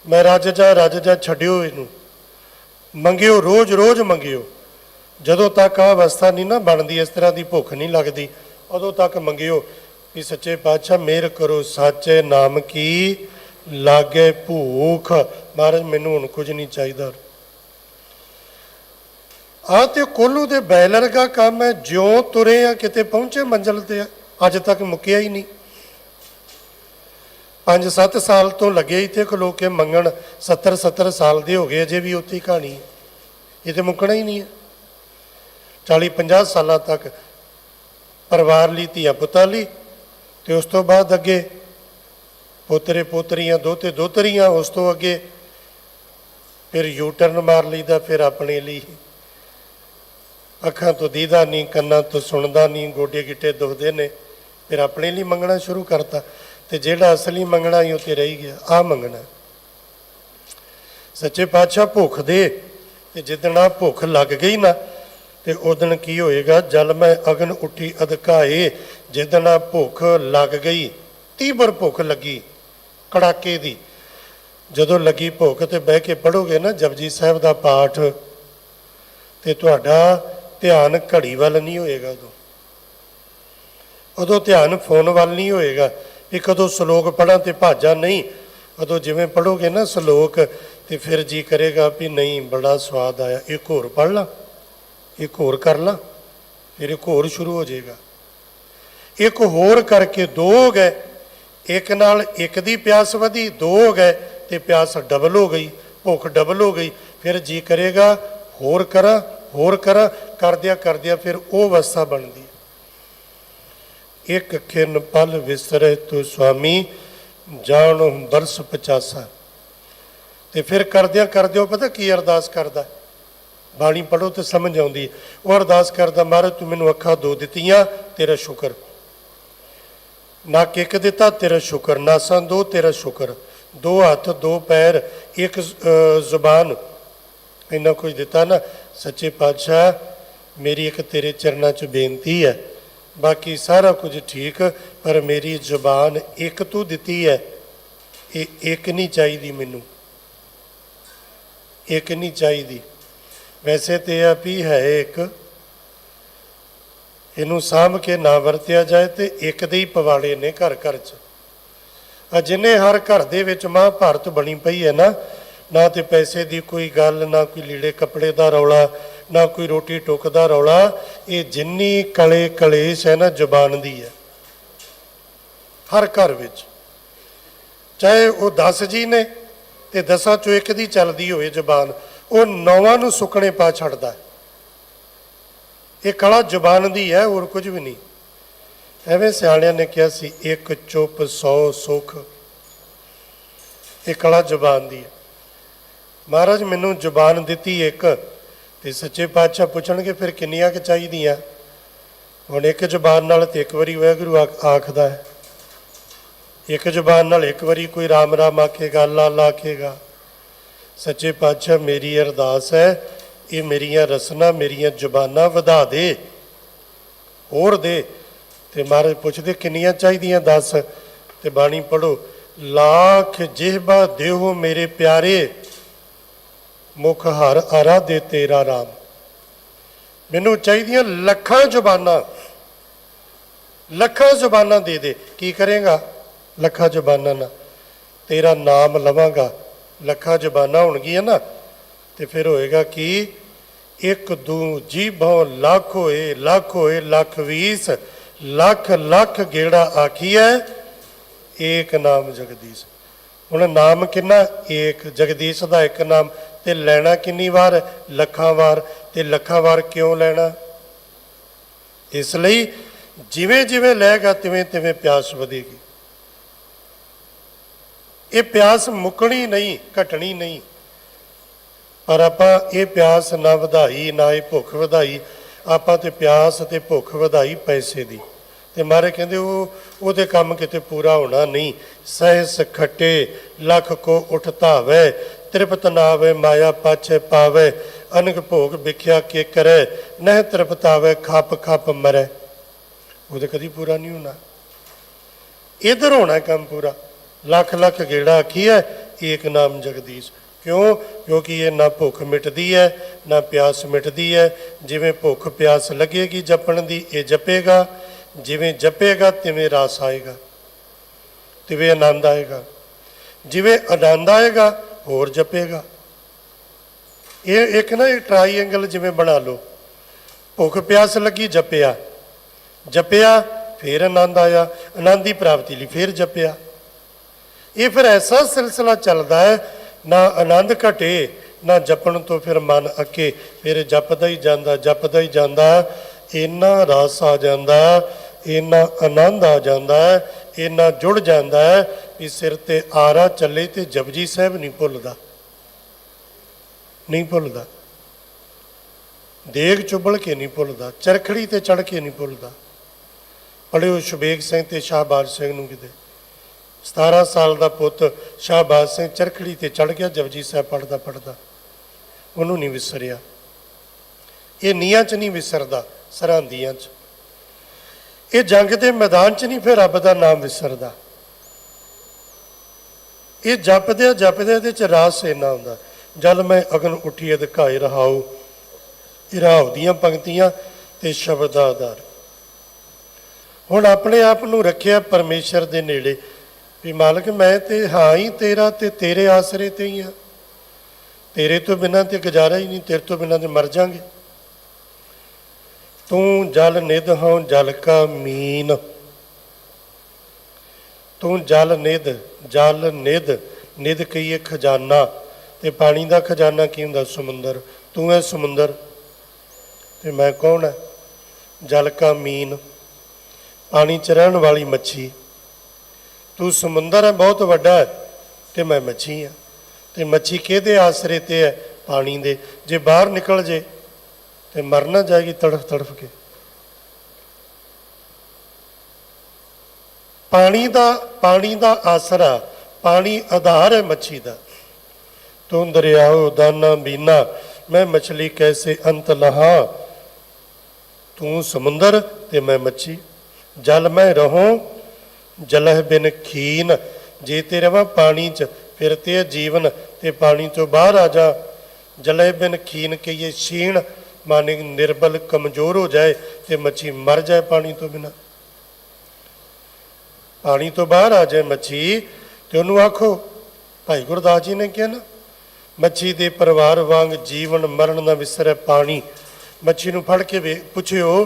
ਮੈਂ ਰੱਜ ਜਾ ਛੱਡਿਓ ਇਹਨੂੰ, ਮੰਗਿਓ ਰੋਜ਼ ਰੋਜ਼ ਮੰਗਿਓ। ਜਦੋਂ ਤੱਕ ਆਹ ਅਵਸਥਾ ਨਹੀਂ ਨਾ ਬਣਦੀ, ਇਸ ਤਰ੍ਹਾਂ ਦੀ ਭੁੱਖ ਨਹੀਂ ਲੱਗਦੀ, ਉਦੋਂ ਤੱਕ ਮੰਗਿਓ ਵੀ ਸੱਚੇ ਪਾਤਸ਼ਾਹ ਮਿਹਰ ਕਰੋ, ਸਾਚੇ ਨਾਮ ਕੀ ਲਾਗੇ ਭੂਖ। ਮਹਾਰਾਜ ਮੈਨੂੰ ਹੁਣ ਕੁਝ ਨਹੀਂ ਚਾਹੀਦਾ। ਆਹ ਤੇ ਕੋਲੂ ਦੇ ਬੈਲਰ ਦਾ ਕੰਮ ਹੈ, ਜਿਉਂ ਤੁਰੇ ਆ ਕਿਤੇ ਪਹੁੰਚੇ ਮੰਜ਼ਿਲ ਤੇ ਆ, ਅੱਜ ਤੱਕ ਮੁੱਕਿਆ ਹੀ ਨਹੀਂ। 5-7 ਸਾਲ ਤੋਂ ਲੱਗੇ ਇੱਥੇ ਖਲੋ ਕੇ ਮੰਗਣ, 70 ਸਾਲ ਦੇ ਹੋ ਗਏ, ਅਜੇ ਵੀ ਉੱਥੇ ਹੀ ਕਹਾਣੀ ਹੈ। ਇਹ ਤੇ ਮੁੱਕਣਾ ਹੀ ਨਹੀਂ ਹੈ। 40-50 ਸਾਲਾਂ ਤੱਕ ਪਰਿਵਾਰ ਲਈ, ਧੀਆਂ ਪੁੱਤਾਂ ਲਈ, ਤੇ ਉਸ ਤੋਂ ਬਾਅਦ ਅੱਗੇ ਪੋਤਰੇ ਪੋਤਰੀਆਂ, ਦੋਤੇ ਦੋਤਰੀਆਂ, ਉਸ ਤੋਂ ਅੱਗੇ ਫਿਰ ਯੂਟਰਨ ਮਾਰ ਲਈਦਾ, ਫਿਰ ਆਪਣੇ ਲਈ। ਅੱਖਾਂ ਤੋਂ ਦੀਦਾ ਨਹੀਂ, ਕੰਨਾਂ ਤੋਂ ਸੁਣਦਾ ਨਹੀਂ, ਗੋਡੇ ਗਿੱਟੇ ਦੁਖਦੇ ਨੇ, ਫਿਰ ਆਪਣੇ ਲਈ ਮੰਗਣਾ ਸ਼ੁਰੂ ਕਰਤਾ। ਤੇ ਜਿਹੜਾ ਅਸਲੀ ਮੰਗਣਾ ਹੀ ਉੱਥੇ ਰਹਿ ਗਿਆ, ਆ ਮੰਗਣਾ। ਸੱਚੇ ਪਾਤਸ਼ਾਹ ਭੁੱਖ ਦੇ, ਤੇ ਜਿੱਦਣ ਆ ਭੁੱਖ ਲੱਗ ਗਈ ਨਾ, ਤੇ ਉਦਣ ਕੀ ਹੋਏਗਾ? ਜਲ ਮੈਂ ਅਗਨ ਉੱਠੀ ਅਧਕਾਏ। ਜਿੱਦਣ ਆ ਭੁੱਖ ਲੱਗ ਗਈ, ਤੀਬਰ ਭੁੱਖ ਲੱਗੀ ਕੜਾਕੇ ਦੀ, ਜਦੋਂ ਲੱਗੀ ਭੁੱਖ ਤੇ ਬਹਿ ਕੇ ਪੜ੍ਹੋਗੇ ਨਾ ਜਪਜੀ ਸਾਹਿਬ ਦਾ ਪਾਠ, ਤੇ ਤੁਹਾਡਾ ਧਿਆਨ ਘੜੀ ਵੱਲ ਨਹੀਂ ਹੋਏਗਾ। ਉਦੋਂ ਧਿਆਨ ਫੋਨ ਵੱਲ ਨਹੀਂ ਹੋਏਗਾ ਵੀ ਕਦੋਂ ਸ਼ਲੋਕ ਪੜ੍ਹਾਂ ਤੇ ਭਾਜਾਂ, ਨਹੀਂ। ਉਦੋਂ ਜਿਵੇਂ ਪੜ੍ਹੋਗੇ ਨਾ ਸ਼ਲੋਕ, ਤੇ ਫਿਰ ਜੀ ਕਰੇਗਾ ਵੀ ਨਹੀਂ ਬੜਾ ਸਵਾਦ ਆਇਆ, ਇੱਕ ਹੋਰ ਪੜ੍ਹ ਲਾ, ਇੱਕ ਹੋਰ ਕਰ ਲਾ, ਫਿਰ ਇੱਕ ਹੋਰ ਸ਼ੁਰੂ ਹੋ ਜਾਏਗਾ। ਇੱਕ ਹੋਰ ਕਰਕੇ 2 ਹੋ ਗਏ, ਇੱਕ ਨਾਲ ਇੱਕ ਦੀ ਪਿਆਸ ਵਧੀ, 2 ਹੋ ਗਏ ਤੇ ਪਿਆਸ ਡਬਲ ਹੋ ਗਈ, ਭੁੱਖ ਡਬਲ ਹੋ ਗਈ। ਫਿਰ ਜੀ ਕਰੇਗਾ ਹੋਰ ਕਰਾਂ, ਹੋਰ ਕਰਾਂ, ਕਰਦਿਆਂ ਫਿਰ ਉਹ ਅਵਸਥਾ ਬਣਦੀ। ਇੱਕ ਖਿਨ ਪਲ ਵਿਸਰੇ ਤੂੰ ਸੁਆਮੀ, ਜਾਣੋ ਬਰਸ 50। ਤੇ ਫਿਰ ਕਰਦਿਆਂ ਪਤਾ ਕੀ ਅਰਦਾਸ ਕਰਦਾ? ਬਾਣੀ ਪੜ੍ਹੋ ਤੇ ਸਮਝ ਆਉਂਦੀ। ਉਹ ਅਰਦਾਸ ਕਰਦਾ, ਮਹਾਰਾਜ ਤੂੰ ਮੈਨੂੰ ਅੱਖਾਂ 2 ਦਿੱਤੀਆਂ, ਤੇਰਾ ਸ਼ੁਕਰ। ਨੱਕ 1 ਦਿੱਤਾ, ਤੇਰਾ ਸ਼ੁਕਰ। ਨਾਸਾਂ 2, ਤੇਰਾ ਸ਼ੁਕਰ। 2 ਹੱਥ, 2 ਪੈਰ, 1 ਜ਼ੁਬਾਨ, ਇੰਨਾ ਕੁਝ ਦਿੱਤਾ ਨਾ। ਸੱਚੇ ਪਾਤਸ਼ਾਹ ਮੇਰੀ ਇੱਕ ਤੇਰੇ ਚਰਨਾਂ 'ਚ ਬੇਨਤੀ ਹੈ, ਬਾਕੀ ਸਾਰਾ ਕੁਝ ਠੀਕ, ਪਰ ਮੇਰੀ ਜ਼ੁਬਾਨ 1 ਤੂੰ ਦਿੱਤੀ ਹੈ, ਇਹ 1 ਨਹੀਂ ਚਾਹੀਦੀ ਮੈਨੂੰ, 1 ਨਹੀਂ ਚਾਹੀਦੀ। ਵੈਸੇ ਤੇ ਆ ਵੀ ਹੈ 1, ਇਹਨੂੰ ਸਾਂਭ ਕੇ ਨਾ ਵਰਤਿਆ ਜਾਏ ਤੇ 1 ਦੇ ਹੀ ਪਵਾੜੇ ਨੇ ਘਰ ਘਰ 'ਚ। ਜਿੰਨੇ ਹਰ ਘਰ ਦੇ ਵਿੱਚ ਮਹਾਭਾਰਤ ਬਣੀ ਪਈ ਹੈ ਨਾ, ਨਾ ਤੇ ਪੈਸੇ ਦੀ ਕੋਈ ਗੱਲ, ਨਾ ਕੋਈ ਲੀੜੇ ਕੱਪੜੇ ਦਾ ਰੌਲਾ, ਨਾ ਕੋਈ ਰੋਟੀ ਟੁੱਕ ਦਾ ਰੌਲਾ। ਇਹ ਜਿੰਨੀ ਕਲੇ ਕਲੇਸ਼ ਹੈ ਨਾ, ਜ਼ੁਬਾਨ ਦੀ ਹੈ ਹਰ ਘਰ ਵਿੱਚ। ਚਾਹੇ ਉਹ 10 ਜੀ ਨੇ ਤੇ 10 ਚੋਂ 1 ਦੀ ਚੱਲਦੀ ਹੋਵੇ ਜ਼ੁਬਾਨ, ਉਹ 9 ਨੂੰ ਸੁੱਕਣੇ ਪਾ ਛੱਡਦਾ। ਇਹ ਕਲਾ ਜ਼ੁਬਾਨ ਦੀ ਹੈ, ਹੋਰ ਕੁਝ ਵੀ ਨਹੀਂ। ਐਵੇਂ ਸਿਆਣਿਆਂ ਨੇ ਕਿਹਾ ਸੀ, ਇੱਕ ਚੁੱਪ 100 ਸੁੱਖ। ਇਹ ਕਲਾ ਜ਼ੁਬਾਨ ਦੀ ਹੈ। ਮਹਾਰਾਜ ਮੈਨੂੰ ਜ਼ੁਬਾਨ ਦਿੱਤੀ ਇੱਕ, ਤੇ ਸੱਚੇ ਪਾਤਸ਼ਾਹ ਪੁੱਛਣਗੇ ਫਿਰ ਕਿੰਨੀਆਂ ਕੁ ਚਾਹੀਦੀਆਂ। ਹੁਣ ਇੱਕ ਜ਼ੁਬਾਨ ਨਾਲ ਤੇ ਇੱਕ ਵਾਰੀ ਵਾਹਿਗੁਰੂ ਆਖਦਾ ਹੈ, ਇੱਕ ਜ਼ੁਬਾਨ ਨਾਲ ਇੱਕ ਵਾਰੀ ਕੋਈ ਰਾਮ ਰਾਮ ਆਖੇਗਾ, ਅੱਲਾ ਅੱਲਾ ਆਖੇਗਾ। ਸੱਚੇ ਪਾਤਸ਼ਾਹ ਮੇਰੀ ਅਰਦਾਸ ਹੈ, ਇਹ ਮੇਰੀਆਂ ਰਸਨਾ, ਮੇਰੀਆਂ ਜ਼ੁਬਾਨਾਂ ਵਧਾ ਦੇ, ਹੋਰ ਦੇ। ਤੇ ਮਹਾਰਾਜ ਪੁੱਛਦੇ ਕਿੰਨੀਆਂ ਚਾਹੀਦੀਆਂ ਦੱਸ। ਤੇ ਬਾਣੀ ਪੜ੍ਹੋ, ਲੱਖ ਜਿਹਬਾ ਦੇਹੋ ਮੇਰੇ ਪਿਆਰੇ, ਮੁਖ ਹਰ ਆਰਾਧੇ ਤੇਰਾ ਰਾਮ। ਮੈਨੂੰ ਚਾਹੀਦੀਆਂ ਲੱਖਾਂ ਜ਼ੁਬਾਨਾਂ, ਲੱਖਾਂ ਜ਼ੁਬਾਨਾਂ ਦੇ ਦੇ। ਕੀ ਕਰੇਗਾ ਲੱਖਾਂ ਜ਼ੁਬਾਨਾਂ ਨਾਲ? ਤੇਰਾ ਨਾਮ ਲਵਾਂਗਾ। ਲੱਖਾਂ ਜ਼ੁਬਾਨਾਂ ਹੋਣਗੀਆਂ ਨਾ, ਤੇ ਫਿਰ ਹੋਏਗਾ ਕਿ ਇੱਕ ਦੂ ਜੀਭੋਂ ਲੱਖ ਹੋਏ, ਲੱਖ ਹੋਏ, ਲੱਖ 20, ਲੱਖ ਲੱਖ ਗੇੜਾ ਆਖੀਐ, ਏਕ ਨਾਮ ਜਗਦੀਸ਼। ਹੁਣ ਨਾਮ ਕਿੰਨਾ? ਏਕ। ਜਗਦੀਸ਼ ਦਾ ਇੱਕ ਨਾਮ। ਤੇ ਲੈਣਾ ਕਿੰਨੀ ਵਾਰ? ਲੱਖਾਂ ਵਾਰ। ਤੇ ਲੱਖਾਂ ਵਾਰ ਕਿਉਂ ਲੈਣਾ? ਇਸ ਲਈ ਜਿਵੇਂ ਜਿਵੇਂ ਲਏਗਾ ਤਿਵੇਂ ਤਿਵੇਂ ਪਿਆਸ ਵਧੇਗੀ। ਇਹ ਪਿਆਸ ਮੁੱਕਣੀ ਨਹੀਂ, ਘਟਣੀ ਨਹੀਂ। ਪਰ ਆਪਾਂ ਇਹ ਪਿਆਸ ਨਾ ਵਧਾਈ, ਨਾ ਇਹ ਭੁੱਖ ਵਧਾਈ। ਆਪਾਂ ਤੇ ਪਿਆਸ ਤੇ ਭੁੱਖ ਵਧਾਈ ਪੈਸੇ ਦੀ। ਤੇ ਮਹਾਰਾਜ ਕਹਿੰਦੇ ਉਹਦੇ ਕੰਮ ਕਿਤੇ ਪੂਰਾ ਹੋਣਾ ਨਹੀਂ। ਸਹਿਸ ਖੱਟੇ ਲੱਖ ਕੋ ਉਠ ਧਾਵੈ, ਤ੍ਰਿਪਤ ਨਾਵੇ ਮਾਇਆ ਪਾਛੇ ਪਾਵੇ, ਅਨਕ ਭੋਗ ਵਿਖਿਆ ਕੇ ਕਰੇ, ਨਹਿ ਤ੍ਰਿਪਤਾਵੇ ਖੱਪ ਖੱਪ ਮਰੇ। ਉਹਦੇ ਕਦੀ ਪੂਰਾ ਨਹੀਂ ਹੋਣਾ। ਇੱਧਰ ਹੋਣਾ ਕੰਮ ਪੂਰਾ। ਲੱਖ ਲੱਖ ਗੇੜਾ ਆਖੀ ਹੈ, ਏਕ ਨਾਮ ਜਗਦੀਸ਼। ਕਿਉਂ? ਕਿਉਂਕਿ ਇਹ ਨਾ ਭੁੱਖ ਮਿਟਦੀ ਹੈ, ਨਾ ਪਿਆਸ ਮਿਟਦੀ ਹੈ। ਜਿਵੇਂ ਭੁੱਖ ਪਿਆਸ ਲੱਗੇਗੀ ਜਪਣ ਦੀ, ਇਹ ਜਪੇਗਾ। ਜਿਵੇਂ ਜਪੇਗਾ ਤਿਵੇਂ ਰਸ ਆਏਗਾ, ਤਿਵੇਂ ਆਨੰਦ ਆਏਗਾ। ਜਿਵੇਂ ਆਨੰਦ ਆਏਗਾ ਹੋਰ ਜਪੇਗਾ। ਇਹ ਇੱਕ ਨਾ ਇਹ ਟਰਾਈਐਂਗਲ ਜਿਵੇਂ ਬਣਾ ਲਓ। ਭੁੱਖ ਪਿਆਸ ਲੱਗੀ, ਜਪਿਆ, ਜਪਿਆ ਫਿਰ ਆਨੰਦ ਆਇਆ, ਆਨੰਦ ਦੀ ਪ੍ਰਾਪਤੀ ਲਈ ਫਿਰ ਜਪਿਆ। ਇਹ ਫਿਰ ਐਸਾ ਸਿਲਸਿਲਾ ਚੱਲਦਾ ਹੈ, ਨਾ ਆਨੰਦ ਘਟੇ ਨਾ ਜਪਣ ਤੋਂ ਫਿਰ ਮਨ ਅੱਕੇ। ਫਿਰ ਜਪਦਾ ਹੀ ਜਾਂਦਾ, ਜਪਦਾ ਹੀ ਜਾਂਦਾ। ਇੰਨਾ ਰਸ ਆ ਜਾਂਦਾ, ਇੰਨਾ ਆਨੰਦ ਆ ਜਾਂਦਾ ਹੈ, ਇੰਨਾ ਜੁੜ ਜਾਂਦਾ ਹੈ ਵੀ ਸਿਰ ਤੇ ਆਰਾ ਚੱਲੇ ਤੇ ਜਪਜੀ ਸਾਹਿਬ ਨਹੀਂ ਭੁੱਲਦਾ, ਨਹੀਂ ਭੁੱਲਦਾ। ਦੇਗ ਚੁੱਬਲ ਕੇ ਨਹੀਂ ਭੁੱਲਦਾ, ਚਰਖੜੀ ਤੇ ਚੜ੍ਹ ਕੇ ਨਹੀਂ ਭੁੱਲਦਾ। ਪੜ੍ਹਿਓ ਸ਼ਬੇਗ ਸਿੰਘ ਤੇ ਸ਼ਾਹਬਾਜ਼ ਸਿੰਘ ਨੂੰ। ਕਿਤੇ 17 ਸਾਲ ਦਾ ਪੁੱਤ ਸ਼ਾਹਬਾਜ਼ ਸਿੰਘ ਚਰਖੜੀ ਤੇ ਚੜ੍ਹ ਗਿਆ, ਜਪਜੀ ਸਾਹਿਬ ਪੜ੍ਹਦਾ ਪੜ੍ਹਦਾ। ਉਹਨੂੰ ਨਹੀਂ ਵਿਸਰਿਆ। ਇਹ ਨੀਹਾਂ 'ਚ ਨਹੀਂ ਵਿਸਰਦਾ, ਸਰਹੰਦੀਆਂ 'ਚ। ਇਹ ਜੰਗ ਦੇ ਮੈਦਾਨ 'ਚ ਨਹੀਂ ਫਿਰ ਰੱਬ ਦਾ ਨਾਮ ਵਿਸਰਦਾ। ਇਹ ਜਪਦਿਆਂ ਜਪਦਿਆਂ ਇਹਦੇ 'ਚ ਰਾਸ ਇੰਨਾ ਹੁੰਦਾ। ਜਲ ਮੈਂ ਅਗਨ ਉੱਠੀ ਅਧਿਕਾਏ ਰਹਾਉ, ਇਹ ਰਾਉ ਦੀਆਂ ਪੰਕਤੀਆਂ ਤੇ ਸ਼ਬਦ ਦਾ ਆਧਾਰ। ਹੁਣ ਆਪਣੇ ਆਪ ਨੂੰ ਰੱਖਿਆ ਪਰਮੇਸ਼ਰ ਦੇ ਨੇੜੇ ਵੀ ਮਾਲਕ ਮੈਂ ਤੇ ਹਾਂ ਹੀ ਤੇਰਾ, ਤੇ ਤੇਰੇ ਆਸਰੇ ਤੇ ਹੀ ਆ। ਤੇਰੇ ਤੋਂ ਬਿਨਾਂ ਤੇ ਗੁਜ਼ਾਰਾ ਹੀ ਨਹੀਂ, ਤੇਰੇ ਤੋਂ ਬਿਨਾਂ ਤੇ ਮਰ ਜਾਵਾਂਗੇ। ਤੂੰ ਜਲ ਨਿਧ ਹੋਂ ਜਲ ਕਾ ਮੀਨ। ਤੂੰ ਜਲ ਨਿਧ, ਜਲ ਨਿਧ, ਨਿਧ ਕਹੀਏ ਖਜ਼ਾਨਾ। ਤੇ ਪਾਣੀ ਦਾ ਖਜ਼ਾਨਾ ਕੀ ਹੁੰਦਾ? ਸਮੁੰਦਰ। ਤੂੰ ਹੈ ਸਮੁੰਦਰ ਤੇ ਮੈਂ ਕੌਣ ਹੈ? ਜਲ ਕਾ ਮੀਨ, ਪਾਣੀ 'ਚ ਰਹਿਣ ਵਾਲੀ ਮੱਛੀ। ਤੂੰ ਸਮੁੰਦਰ ਹੈ ਬਹੁਤ ਵੱਡਾ ਹੈ, ਤੇ ਮੈਂ ਮੱਛੀ ਹਾਂ। ਤੇ ਮੱਛੀ ਕਿਹਦੇ ਆਸਰੇ ਤੇ ਹੈ? ਪਾਣੀ ਦੇ। ਜੇ ਬਾਹਰ ਨਿਕਲ ਜੇ ਤੇ ਮਰ ਨਾ ਜਾਏਗੀ ਤੜਫ ਤੜਫ ਕੇ। ਪਾਣੀ ਦਾ ਆਸਰਾ, ਪਾਣੀ ਆਧਾਰ ਹੈ ਮੱਛੀ ਦਾ। ਤੂੰ ਦਰਿਆਓ ਦਾਨਾ ਬੀਨਾ, ਮੈਂ ਮਛਲੀ ਕੈਸੇ ਅੰਤ ਲਹਾ। ਤੂੰ ਸਮੁੰਦਰ ਤੇ ਮੈਂ ਮੱਛੀ। ਜਲ ਮੈਂ ਰਹੂੰ ਜਲਹ ਬਿਨ ਖੀਨ। ਜੇ ਤੇ ਰਵਾਂ ਪਾਣੀ 'ਚ ਫਿਰ ਤੇ ਜੀਵਨ, ਤੇ ਪਾਣੀ ਤੋਂ ਬਾਹਰ ਆ ਜਾ। ਜਲਹ ਬਿਨ ਖੀਨ ਕਹੀਏ ਛੀਣ, ਮਾਨੇ ਨਿਰਬਲ ਕਮਜ਼ੋਰ ਹੋ ਜਾਏ ਤੇ ਮੱਛੀ ਮਰ ਜਾਏ ਪਾਣੀ ਤੋਂ ਬਿਨਾਂ। ਪਾਣੀ ਤੋਂ ਬਾਹਰ ਆ ਜਾਏ ਮੱਛੀ ਤੇ ਉਹਨੂੰ ਆਖੋ, ਭਾਈ ਗੁਰਦਾਸ ਜੀ ਨੇ ਕਿਹਾ ਨਾ, ਮੱਛੀ ਦੇ ਪਰਿਵਾਰ ਵਾਂਗ ਜੀਵਨ ਮਰਨ ਨਾ ਵਿਸਰੇ ਪਾਣੀ। ਮੱਛੀ ਨੂੰ ਫੜ ਕੇ ਪੁੱਛਿਓ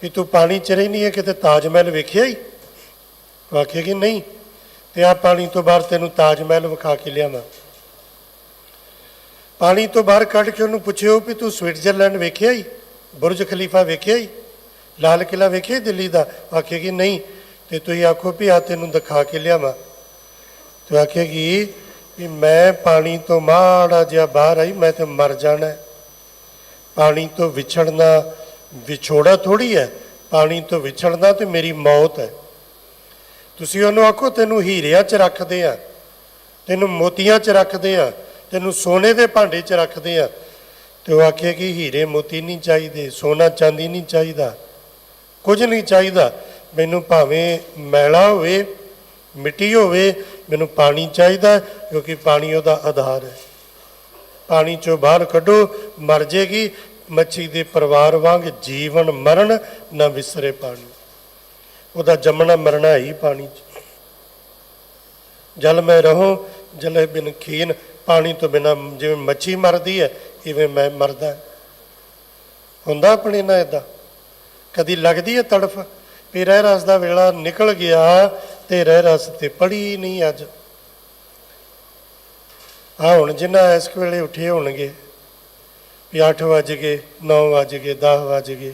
ਵੀ ਤੂੰ ਪਾਣੀ 'ਚ ਰਹਿੰਦੀ ਹੈ, ਕਿਤੇ ਤਾਜ ਮਹਿਲ ਵੇਖਿਆ ਹੀ? ਆਖੇਗੀ ਨਹੀਂ। ਤੇ ਆ ਪਾਣੀ ਤੋਂ ਬਾਹਰ ਤੈਨੂੰ ਤਾਜ ਮਹਿਲ ਵਿਖਾ ਕੇ ਲਿਆਵਾਂ। ਪਾਣੀ ਤੋਂ ਬਾਹਰ ਕੱਢ ਕੇ ਉਹਨੂੰ ਪੁੱਛਿਓ ਵੀ ਤੂੰ ਸਵਿਟਜ਼ਰਲੈਂਡ ਵੇਖਿਆ ਹੀ? ਬੁਰਜ ਖਲੀਫਾ ਵੇਖਿਆ ਹੀ? ਲਾਲ ਕਿਲਾ ਵੇਖੇ ਦਿੱਲੀ ਦਾ? ਆਖੇਗੀ ਨਹੀਂ। ਤੇ ਤੁਸੀਂ ਆਖੋ ਵੀ ਆ ਤੈਨੂੰ ਦਿਖਾ ਕੇ ਲਿਆਵਾਂ, ਤੇ ਆਖੇਗੀ ਵੀ ਮੈਂ ਪਾਣੀ ਤੋਂ ਮਾੜਾ ਜਿਹਾ ਬਾਹਰ ਆਈ, ਮੈਂ ਤੇ ਮਰ ਜਾਣਾ। ਪਾਣੀ ਤੋਂ ਵਿਛੜਨਾ ਵਿਛੋੜਾ ਥੋੜੀ ਹੈ, ਪਾਣੀ ਤੋਂ ਵਿਛੜਨਾ ਤੇ ਮੇਰੀ ਮੌਤ ਹੈ। ਤੁਸੀਂ ਉਹਨੂੰ ਆਖੋ ਤੈਨੂੰ ਹੀਰਿਆਂ 'ਚ ਰੱਖਦੇ ਆ, ਤੈਨੂੰ ਮੋਤੀਆਂ 'ਚ ਰੱਖਦੇ ਆ, ਤੈਨੂੰ ਸੋਨੇ ਦੇ ਭਾਂਡੇ 'ਚ ਰੱਖਦੇ ਆ, ਤੇ ਉਹ ਆਖੇਗੀ ਹੀਰੇ ਮੋਤੀ ਨਹੀਂ ਚਾਹੀਦੇ, ਸੋਨਾ ਚਾਂਦੀ ਨਹੀਂ ਚਾਹੀਦਾ, ਕੁਝ ਨਹੀਂ ਚਾਹੀਦਾ, ਮੈਨੂੰ ਭਾਵੇਂ ਮੈਲਾ ਹੋਵੇ, ਮਿੱਟੀ ਹੋਵੇ, ਮੈਨੂੰ ਪਾਣੀ ਚਾਹੀਦਾ, ਕਿਉਂਕਿ ਪਾਣੀ ਉਹਦਾ ਆਧਾਰ ਹੈ। ਪਾਣੀ 'ਚੋਂ ਬਾਹਰ ਕੱਢੋ, ਮਰ ਜੇਗੀ। ਮੱਛੀ ਦੇ ਪਰਿਵਾਰ ਵਾਂਗ ਜੀਵਨ ਮਰਨ ਨਾ ਵਿਸਰੇ ਪਾਣੀ, ਉਹਦਾ ਜੰਮਣਾ ਮਰਨਾ ਹੀ ਪਾਣੀ 'ਚ। ਜਲ ਮੈਂ ਰਹੂੰ ਜਲੇ ਬਿਨ ਖੀਨ, ਪਾਣੀ ਤੋਂ ਬਿਨਾਂ ਜਿਵੇਂ ਮੱਛੀ ਮਰਦੀ ਹੈ ਇਵੇਂ ਮੈਂ ਮਰਦਾ। ਹੁੰਦਾ ਆਪਣੇ ਨਾਲ ਇੱਦਾਂ? ਕਦੀ ਲੱਗਦੀ ਹੈ ਤੜਫ ਵੀ ਰਹਿ ਰਸ ਦਾ ਵੇਲਾ ਨਿਕਲ ਗਿਆ ਤੇ ਰਹਿ ਰਸ ਤੇ ਪੜੀ ਨਹੀਂ ਅੱਜ। ਹੁਣ ਜਿੰਨਾ ਇਸ ਵੇਲੇ ਉੱਠੇ ਹੋਣਗੇ ਵੀ 8 ਵੱਜ ਗਏ, 9 ਵੱਜ ਗਏ, 10 ਵੱਜ ਗਏ,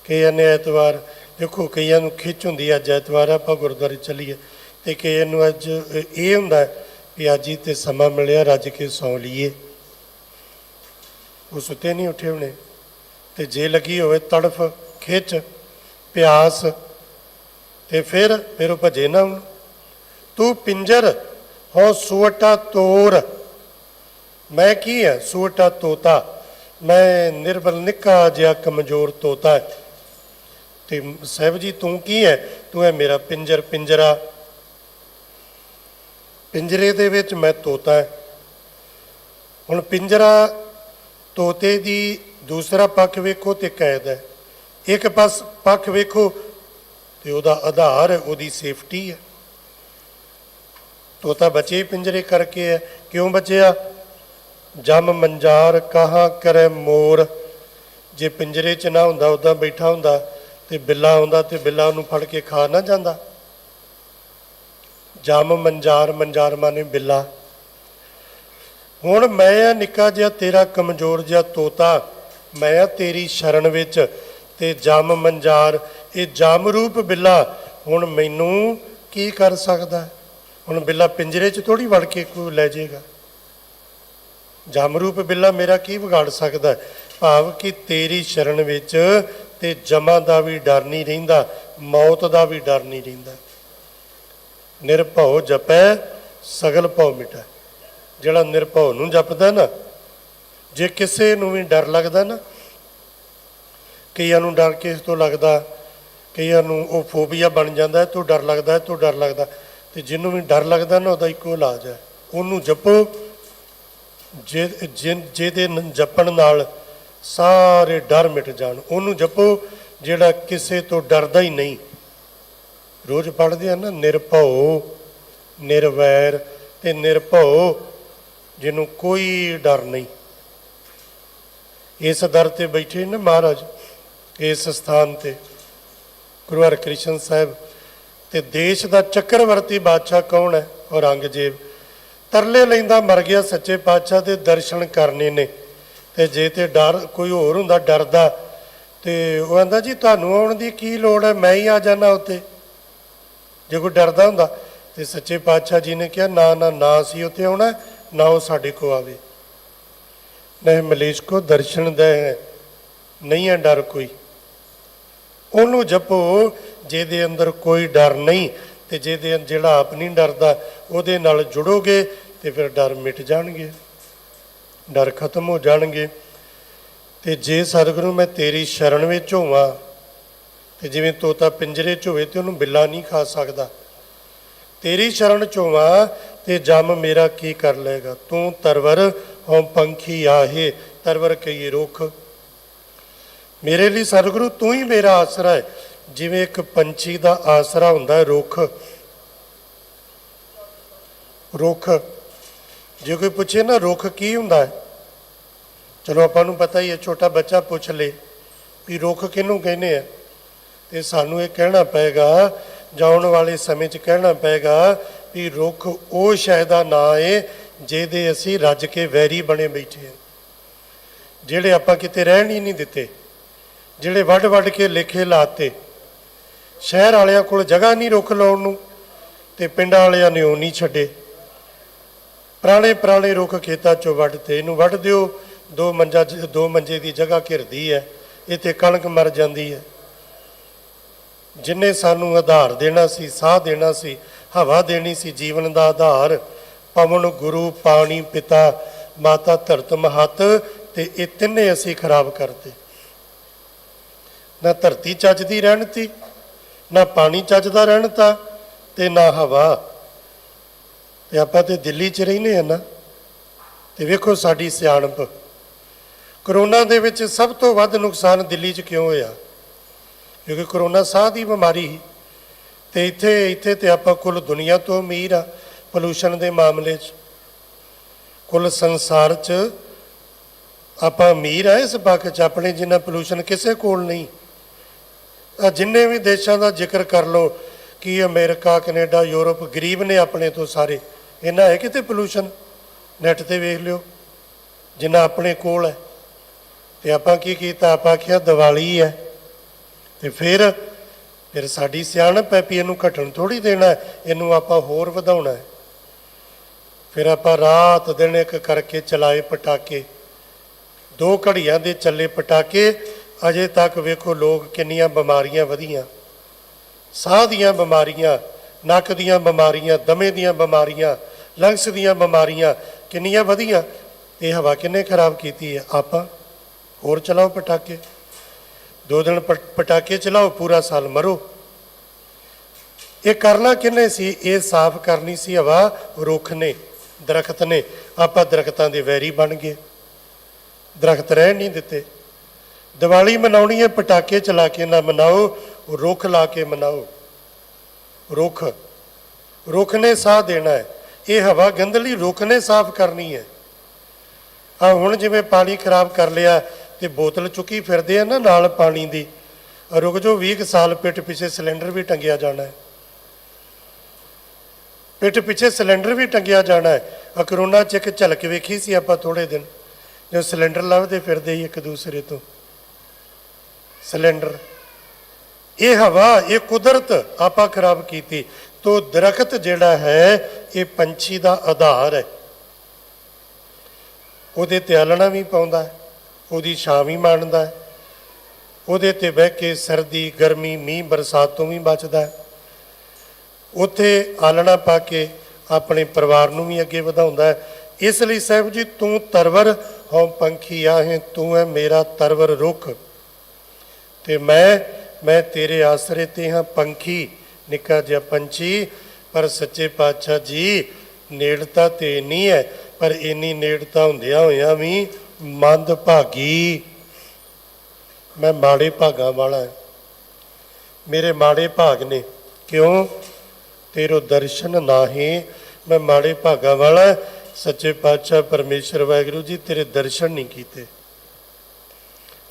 ਕਈਆਂ ਨੇ ਐਤਵਾਰ, ਦੇਖੋ ਕਈਆਂ ਨੂੰ ਖਿੱਚ ਹੁੰਦੀ ਅੱਜ ਐਤਵਾਰ ਆਪਾਂ ਗੁਰਦੁਆਰੇ ਚੱਲੀਏ, ਤੇ ਕਈਆਂ ਨੂੰ ਅੱਜ ਇਹ ਹੁੰਦਾ ਵੀ ਅੱਜ ਹੀ ਤੇ ਸਮਾਂ ਮਿਲਿਆ ਰੱਜ ਕੇ ਸੌਂ ਲਈਏ। ਉਹ ਸੁੱਤੇ ਨਹੀਂ ਉੱਠੇ ਹੋਣੇ, ਤੇ ਜੇ ਲੱਗੀ ਹੋਵੇ ਤੜਫ, ਖਿੱਚ, ਪਿਆਸ, ਤੇ ਫਿਰ ਉਹ ਭਜੇ ਨਾ। ਹੁਣ ਤੂੰ ਪਿੰਜਰ ਹੋ ਸੁਵਟਾ ਤੋਰ, ਮੈਂ ਕੀ ਹੈ? ਸੁਵਟਾ ਤੋਤਾ, ਮੈਂ ਨਿਰਬਲ ਨਿੱਕਾ ਜਿਹਾ ਕਮਜ਼ੋਰ ਤੋਤਾ ਹੈ। ਤੇ ਸਾਹਿਬ ਜੀ ਤੂੰ ਕੀ ਹੈ? ਤੂੰ ਹੈ ਮੇਰਾ ਪਿੰਜਰ, ਪਿੰਜਰਾ, ਪਿੰਜਰੇ ਦੇ ਵਿੱਚ ਮੈਂ ਤੋਤਾ ਹੈ। ਹੁਣ ਪਿੰਜਰਾ ਤੋਤੇ ਦੀ ਦੂਸਰਾ ਪੱਖ ਵੇਖੋ ਤੇ ਕੈਦ ਹੈ, ਇੱਕ ਪੱਖ ਵੇਖੋ ਤੇ ਉਹਦਾ ਆਧਾਰ, ਉਹਦੀ ਸੇਫਟੀ ਹੈ। ਤੋਤਾ ਬਚੇ ਪਿੰਜਰੇ ਕਰਕੇ ਹੈ। ਕਿਉਂ ਬਚਿਆ? ਜਮ ਮੰਜਾਰ ਕਹਾਂ ਕਰੇ ਮੋਰ, ਜੇ ਪਿੰਜਰੇ 'ਚ ਨਾ ਹੁੰਦਾ, ਉੱਦਾਂ ਬੈਠਾ ਹੁੰਦਾ ਤੇ ਬਿੱਲਾ ਆਉਂਦਾ ਤੇ ਬਿੱਲਾ ਉਹਨੂੰ ਫੜ ਕੇ ਖਾ ਨਾ ਜਾਂਦਾ। ਜਮ ਮੰਜਾਰ, ਮੰਜਾਰ ਮਾਨੇ ਬਿੱਲਾ। ਹੁਣ ਮੈਂ ਆ ਨਿੱਕਾ ਜਿਹਾ ਤੇਰਾ ਕਮਜ਼ੋਰ ਜਿਹਾ ਤੋਤਾ, ਮੈਂ ਆ ਤੇਰੀ ਸ਼ਰਨ ਵਿੱਚ, ਤੇ ਜਮ ਮੰਜਾਰ ਇਹ ਜਮ ਰੂਪ ਬਿੱਲਾ ਹੁਣ ਮੈਨੂੰ ਕੀ ਕਰ ਸਕਦਾ? ਹੁਣ ਬਿੱਲਾ ਪਿੰਜਰੇ 'ਚ ਥੋੜ੍ਹੀ ਵੜ ਕੇ ਕੋਈ ਲੈ ਜਾਏਗਾ। ਜਮ ਰੂਪ ਬਿੱਲਾ ਮੇਰਾ ਕੀ ਵਿਗਾੜ ਸਕਦਾ? ਭਾਵ ਕਿ ਤੇਰੀ ਸ਼ਰਨ ਵਿੱਚ ਤੇ ਜਮਾਂ ਦਾ ਵੀ ਡਰ ਨਹੀਂ ਰਹਿੰਦਾ, ਮੌਤ ਦਾ ਵੀ ਡਰ ਨਹੀਂ ਰਹਿੰਦਾ। ਨਿਰਭਉ ਜਪੈ ਸਗਲ ਭਉ ਮਿਟੈ। ਜਿਹੜਾ ਨਿਰਭਉ ਨੂੰ ਜਪਦਾ ਨਾ, ਜੇ ਕਿਸੇ ਨੂੰ ਵੀ ਡਰ ਲੱਗਦਾ ਨਾ, ਕਈਆਂ ਨੂੰ ਡਰ ਕਿਸ ਤੋਂ ਲੱਗਦਾ, ਕਈਆਂ ਨੂੰ ਉਹ ਫੋਬੀਆ ਬਣ ਜਾਂਦਾ, ਤੂੰ ਡਰ ਲੱਗਦਾ, ਤੂੰ ਡਰ ਲੱਗਦਾ। ਤੇ ਜਿਹਨੂੰ ਵੀ ਡਰ ਲੱਗਦਾ ਨਾ, ਉਹਦਾ ਇੱਕੋ ਇਲਾਜ ਹੈ, ਉਹਨੂੰ ਜਪੋ। ਜਿਹਦੇ ਜਪਣ ਨਾਲ ਸਾਰੇ ਡਰ ਮਿਟ ਜਾਣ, ਉਹਨੂੰ ਜਪੋ ਜਿਹੜਾ ਕਿਸੇ ਤੋਂ ਡਰਦਾ ਹੀ ਨਹੀਂ। ਰੋਜ਼ ਪੜ੍ਹਦੇ ਆ ਨਾ, ਨਿਰਭਉ, ਨਿਰਵੈਰ ਤੇ ਨਿਰਭਉ, ਜਿਹਨੂੰ ਕੋਈ ਡਰ ਨਹੀਂ। ਇਸ ਦਰ ਤੇ ਬੈਠੇ ਨਾ ਮਹਾਰਾਜ, ਇਸ ਸਥਾਨ ਤੇ ਗੁਰੂ ਹਰਿਕ੍ਰਿਸ਼ਨ ਸਾਹਿਬ। ਤੇ ਦੇਸ਼ ਦਾ ਚੱਕਰਵਰਤੀ ਬਾਦਸ਼ਾਹ ਕੌਣ ਹੈ? ਔਰੰਗਜ਼ੇਬ। ਤਰਲੇ ਲੈਂਦਾ ਮਰ ਗਿਆ ਸੱਚੇ ਪਾਤਸ਼ਾਹ ਦੇ ਦਰਸ਼ਨ ਕਰਨੇ ਨੇ। ਤੇ ਜੇ ਤੇ ਡਰ ਕੋਈ ਹੋਰ ਹੁੰਦਾ ਡਰਦਾ, ਤੇ ਉਹ ਕਹਿੰਦਾ ਜੀ ਤੁਹਾਨੂੰ ਆਉਣ ਦੀ ਕੀ ਲੋੜ ਹੈ, ਮੈਂ ਹੀ ਆ ਜਾਣਾ ਉੱਥੇ। ਜੇ ਕੋਈ ਡਰਦਾ ਹੁੰਦਾ ਤੇ ਸੱਚੇ ਪਾਤਸ਼ਾਹ ਜੀ ਨੇ ਕਿਹਾ ਨਾ ਨਾ ਨਾ, ਅਸੀਂ ਉੱਥੇ ਆਉਣਾ, ਨਾ ਉਹ ਸਾਡੇ ਕੋ ਆਵੇ। ਨਹੀਂ ਮਲੇਸ਼ ਕੋ ਦਰਸ਼ਨ ਦੇ ਨਹੀਂ ਹੈ ਡਰ ਕੋਈ। ਉਹਨੂੰ ਜਪੋ ਜਿਹਦੇ ਅੰਦਰ ਕੋਈ ਡਰ ਨਹੀਂ, ਤੇ ਜਿਹੜਾ ਆਪ ਨਹੀਂ ਡਰਦਾ ਉਹਦੇ ਨਾਲ ਜੁੜੋਗੇ ਤੇ ਫਿਰ ਡਰ ਮਿਟ ਜਾਣਗੇ, ਡਰ ਖਤਮ ਹੋ ਜਾਣਗੇ। ਤੇ ਜੇ ਸਤਿਗੁਰੂ ਮੈਂ ਤੇਰੀ ਸ਼ਰਨ ਵਿੱਚ ਹੋਵਾਂ, ਤੇ ਜਿਵੇਂ ਤੋਤਾ ਪਿੰਜਰੇ 'ਚ ਹੋਵੇ ਤੇ ਉਹਨੂੰ ਬਿੱਲਾ ਨਹੀਂ ਖਾ ਸਕਦਾ, ਤੇਰੀ ਸ਼ਰਨ 'ਚ ਹੋਵਾਂ ਤੇ ਜਮ ਮੇਰਾ ਕੀ ਕਰ ਲਏਗਾ? ਤੂੰ ਤਰਵਰ ਹਉ ਪੰਖੀ ਆਹੇ, ਤਰਵਰ ਕਹੀਏ ਰੁੱਖ। ਮੇਰੇ ਲਈ ਸਤਿਗੁਰੂ ਤੂੰ ਹੀ ਮੇਰਾ ਆਸਰਾ ਹੈ, ਜਿਵੇਂ ਇੱਕ ਪੰਛੀ ਦਾ ਆਸਰਾ ਹੁੰਦਾ ਹੈ ਰੁੱਖ। ਰੁੱਖ, ਜੇ ਕੋਈ ਪੁੱਛੇ ਨਾ ਰੁੱਖ ਕੀ ਹੁੰਦਾ ਹੈ, ਚਲੋ ਆਪਾਂ ਨੂੰ ਪਤਾ ਹੀ ਹੈ, ਛੋਟਾ ਬੱਚਾ ਪੁੱਛ ਲੇ ਵੀ ਰੁੱਖ ਕਿਹਨੂੰ ਕਹਿੰਦੇ ਆ, ਤੇ ਸਾਨੂੰ ਇਹ ਕਹਿਣਾ ਪਏਗਾ, ਜਾਣ ਵਾਲੇ ਸਮੇਂ 'ਚ ਕਹਿਣਾ ਪਏਗਾ ਵੀ ਰੁੱਖ ਉਹ ਸ਼ੈ ਦਾ ਨਾਂ ਹੈ ਜਿਹਦੇ ਅਸੀਂ ਰੱਜ ਕੇ ਵੈਰੀ ਬਣੇ ਬੈਠੇ ਹਾਂ, ਜਿਹੜੇ ਆਪਾਂ ਕਿਤੇ ਰਹਿਣ ਹੀ ਨਹੀਂ ਦਿੱਤੇ, ਜਿਹੜੇ ਵੱਢ ਵੱਢ ਕੇ ਲੇਖੇ ਲਾਤੇ। ਸ਼ਹਿਰ ਵਾਲਿਆਂ ਕੋਲ ਜਗ੍ਹਾ ਨਹੀਂ ਰੁੱਖ ਲਾਉਣ ਨੂੰ, ਤੇ ਪਿੰਡਾਂ ਵਾਲਿਆਂ ਨੇ ਉਹ ਨਹੀਂ ਛੱਡੇ। ਪੁਰਾਣੇ ਪੁਰਾਣੇ ਰੁੱਖ ਖੇਤਾਂ 'ਚੋਂ ਵੱਢ ਤੇ ਇਹਨੂੰ ਵੱਢ ਦਿਓ, ਦੋ ਮੰਜੇ ਦੀ ਜਗ੍ਹਾ ਘਿਰਦੀ ਹੈ, ਇੱਥੇ ਕਣਕ ਮਰ ਜਾਂਦੀ ਹੈ। ਜਿੰਨੇ ਸਾਨੂੰ ਆਧਾਰ ਦੇਣਾ ਸੀ, ਸਾਹ ਦੇਣਾ ਸੀ, ਹਵਾ ਦੇਣੀ ਸੀ, ਜੀਵਨ ਦਾ ਆਧਾਰ, ਪਵਨ, ਗੁਰੂ, ਪਾਣੀ, ਪਿਤਾ, ਮਾਤਾ, ਧਰਤ, ਮਹੱਤ, ਤੇ ਇਹ ਤਿੰਨੇ ਅਸੀਂ ਖਰਾਬ ਕਰਤੇ। ਨਾ ਧਰਤੀ ਚੱਜਦੀ ਰਹਿਣ ਤੀ, ਨਾ ਪਾਣੀ ਚੱਜਦਾ ਰਹਿਣ ਤਾ, ਤੇ ਨਾ ਹਵਾ। ਤੇ ਆਪਾਂ ਤੇ ਦਿੱਲੀ 'ਚ ਰਹਿੰਦੇ ਆ ਨਾ। ਤੇ ਵੇਖੋ ਸਾਡੀ ਸਿਆਣਪ, ਕਰੋਨਾ ਦੇ ਵਿੱਚ ਸਭ ਤੋਂ ਵੱਧ ਨੁਕਸਾਨ ਦਿੱਲੀ 'ਚ ਕਿਉਂ ਹੋਇਆ? ਕਿਉਂਕਿ ਕਰੋਨਾ ਸਾਹ ਦੀ ਬਿਮਾਰੀ ਸੀ। ਤੇ ਇੱਥੇ ਤੇ ਆਪਾਂ ਕੁੱਲ ਦੁਨੀਆ ਤੋਂ ਅਮੀਰ ਆ ਪੋਲੂਸ਼ਨ ਦੇ ਮਾਮਲੇ 'ਚ। ਕੁੱਲ ਸੰਸਾਰ 'ਚ ਆਪਾਂ ਅਮੀਰ ਆ ਇਸ ਪੱਖ 'ਚ, ਆਪਣੇ ਜਿੰਨਾ ਪੋਲੂਸ਼ਨ ਕਿਸੇ ਕੋਲ ਨਹੀਂ। ਜਿੰਨੇ ਵੀ ਦੇਸ਼ਾਂ ਦਾ ਜ਼ਿਕਰ ਕਰ ਲਓ ਕਿ ਅਮਰੀਕਾ, ਕੈਨੇਡਾ, ਯੂਰਪ ਗਰੀਬ ਨੇ ਆਪਣੇ ਤੋਂ ਸਾਰੇ, ਇਹਨਾਂ ਹੈ ਕਿਤੇ ਪੋਲੂਸ਼ਨ? ਨੈਟ ਤੇ ਵੇਖ ਲਿਓ ਜਿੰਨਾ ਆਪਣੇ ਕੋਲ ਹੈ। ਤੇ ਆਪਾਂ ਕੀ ਕੀਤਾ? ਆਪਾਂ ਆਖਿਆ ਦੀਵਾਲੀ ਹੈ, ਤੇ ਫਿਰ ਸਾਡੀ ਸਿਆਣਪ ਹੈ ਵੀ ਇਹਨੂੰ ਘਟਣ ਥੋੜ੍ਹੀ ਦੇਣਾ, ਇਹਨੂੰ ਆਪਾਂ ਹੋਰ ਵਧਾਉਣਾ ਹੈ। ਫਿਰ ਆਪਾਂ ਰਾਤ ਦਿਨ ਇੱਕ ਕਰਕੇ ਚਲਾਏ ਪਟਾਕੇ, 2 ਘੜੀਆਂ ਦੇ ਚੱਲੇ ਪਟਾਕੇ। ਅਜੇ ਤੱਕ ਵੇਖੋ ਲੋਕ ਕਿੰਨੀਆਂ ਬਿਮਾਰੀਆਂ ਵਧੀਆਂ, ਸਾਹ ਦੀਆਂ ਬਿਮਾਰੀਆਂ, ਨੱਕ ਦੀਆਂ ਬਿਮਾਰੀਆਂ, ਦਮੇ ਦੀਆਂ ਬਿਮਾਰੀਆਂ, ਲੰਗਸ ਦੀਆਂ ਬਿਮਾਰੀਆਂ ਕਿੰਨੀਆਂ ਵਧੀਆਂ। ਇਹ ਹਵਾ ਕਿੰਨੇ ਖਰਾਬ ਕੀਤੀ ਹੈ? ਆਪਾਂ। ਹੋਰ ਚਲਾਓ ਪਟਾਕੇ, 2 ਦਿਨ ਪਟਾਕੇ ਚਲਾਓ, ਪੂਰਾ ਸਾਲ ਮਰੋ। ਇਹ ਕਰਨਾ ਕਿੰਨੇ ਸੀ? ਇਹ ਸਾਫ਼ ਕਰਨੀ ਸੀ ਹਵਾ ਰੁੱਖ ਨੇ, ਦਰਖਤ ਨੇ। ਆਪਾਂ ਦਰਖਤਾਂ ਦੇ ਵੈਰੀ ਬਣ ਗਏ, ਦਰਖਤ ਰਹਿਣ ਨਹੀਂ ਦਿੱਤੇ। ਦੀਵਾਲੀ ਮਨਾਉਣੀ ਹੈ ਪਟਾਕੇ ਚਲਾ ਕੇ ਨਾ ਮਨਾਓ, ਰੁੱਖ ਲਾ ਕੇ ਮਨਾਓ। ਰੁੱਖ ਨੇ ਸਾਹ ਦੇਣਾ ਹੈ। ਇਹ ਹਵਾ ਗੰਦਲੀ ਰੁੱਖ ਨੇ ਸਾਫ਼ ਕਰਨੀ ਹੈ। ਹੁਣ ਜਿਵੇਂ ਪਾਣੀ ਖਰਾਬ ਕਰ ਲਿਆ ਤੇ ਬੋਤਲ ਚੁੱਕੀ ਫਿਰਦੇ ਆ ਨਾ ਨਾਲ ਪਾਣੀ ਦੀ, ਰੁਕ ਜਾਓ 20 ਸਾਲ ਪਿੱਠ ਪਿੱਛੇ ਸਿਲੰਡਰ ਵੀ ਟੰਗਿਆ ਜਾਣਾ ਹੈ, ਪਿੱਠ ਪਿੱਛੇ ਸਿਲੰਡਰ ਵੀ ਟੰਗਿਆ ਜਾਣਾ ਹੈ। ਕਰੋਨਾ 'ਚ ਇੱਕ ਝਲਕ ਵੇਖੀ ਸੀ ਆਪਾਂ ਥੋੜ੍ਹੇ ਦਿਨ, ਜੋ ਸਿਲੰਡਰ ਲੱਭਦੇ ਫਿਰਦੇ ਸੀ ਇੱਕ ਦੂਸਰੇ ਤੋਂ। ਸਿਲੰਡਰ, ਇਹ ਹਵਾ, ਇਹ ਕੁਦਰਤ ਆਪਾਂ ਖਰਾਬ ਕੀਤੀ। ਤੋ ਦਰਖਤ ਜਿਹੜਾ ਹੈ ਇਹ ਪੰਛੀ ਦਾ ਆਧਾਰ ਹੈ। ਉਹਦੇ ਤੇ ਆਲਣਾ ਵੀ ਪਾਉਂਦਾ ਹੈ, ਉਹਦੀ ਛਾਂ ਵੀ ਮਾਣਦਾ ਹੈ, ਉਹਦੇ ਤੇ ਬਹਿ ਕੇ ਸਰਦੀ, ਗਰਮੀ, ਮੀਂਹ, ਬਰਸਾਤ ਤੋਂ ਵੀ ਬਚਦਾ ਹੈ। ਉੱਥੇ ਆਲਣਾ ਪਾ ਕੇ ਆਪਣੇ ਪਰਿਵਾਰ ਨੂੰ ਵੀ ਅੱਗੇ ਵਧਾਉਂਦਾ ਹੈ। ਇਸ ਲਈ ਸਾਹਿਬ ਜੀ, ਤੂੰ ਤਰਵਰ ਹਉ ਪੰਖੀ ਆਹੇ, ਤੂੰ ਹੈ ਮੇਰਾ ਤਰਵਰ ਰੁੱਖ, ਤੇ ਮੈਂ ਤੇਰੇ ਆਸਰੇ ਤੇ ਹਾਂ ਪੰਖੀ, ਨਿੱਕਾ ਜਿਹਾ ਪੰਛੀ। ਪਰ ਸੱਚੇ ਪਾਤਸ਼ਾਹ ਜੀ, ਨੇੜਤਾ ਤੇ ਨਹੀਂ ਹੈ, ਪਰ ਇੰਨੀ ਨੇੜਤਾ ਹੁੰਦਿਆਂ ਹੋਇਆਂ ਵੀ ਮੰਦ ਭਾਗੀ। ਮੈਂ ਮਾੜੇ ਭਾਗਾਂ ਵਾਲਾ, ਮੇਰੇ ਮਾੜੇ ਭਾਗ ਨੇ। ਕਿਉਂ? ਤੇਰੋ ਦਰਸ਼ਨ ਨਾਹੀਂ, ਮੈਂ ਮਾੜੇ ਭਾਗਾਂ ਵਾਲਾ। ਸੱਚੇ ਪਾਤਸ਼ਾਹ ਪਰਮੇਸ਼ਰ ਵਾਹਿਗੁਰੂ ਜੀ, ਤੇਰੇ ਦਰਸ਼ਨ ਨਹੀਂ ਕੀਤੇ।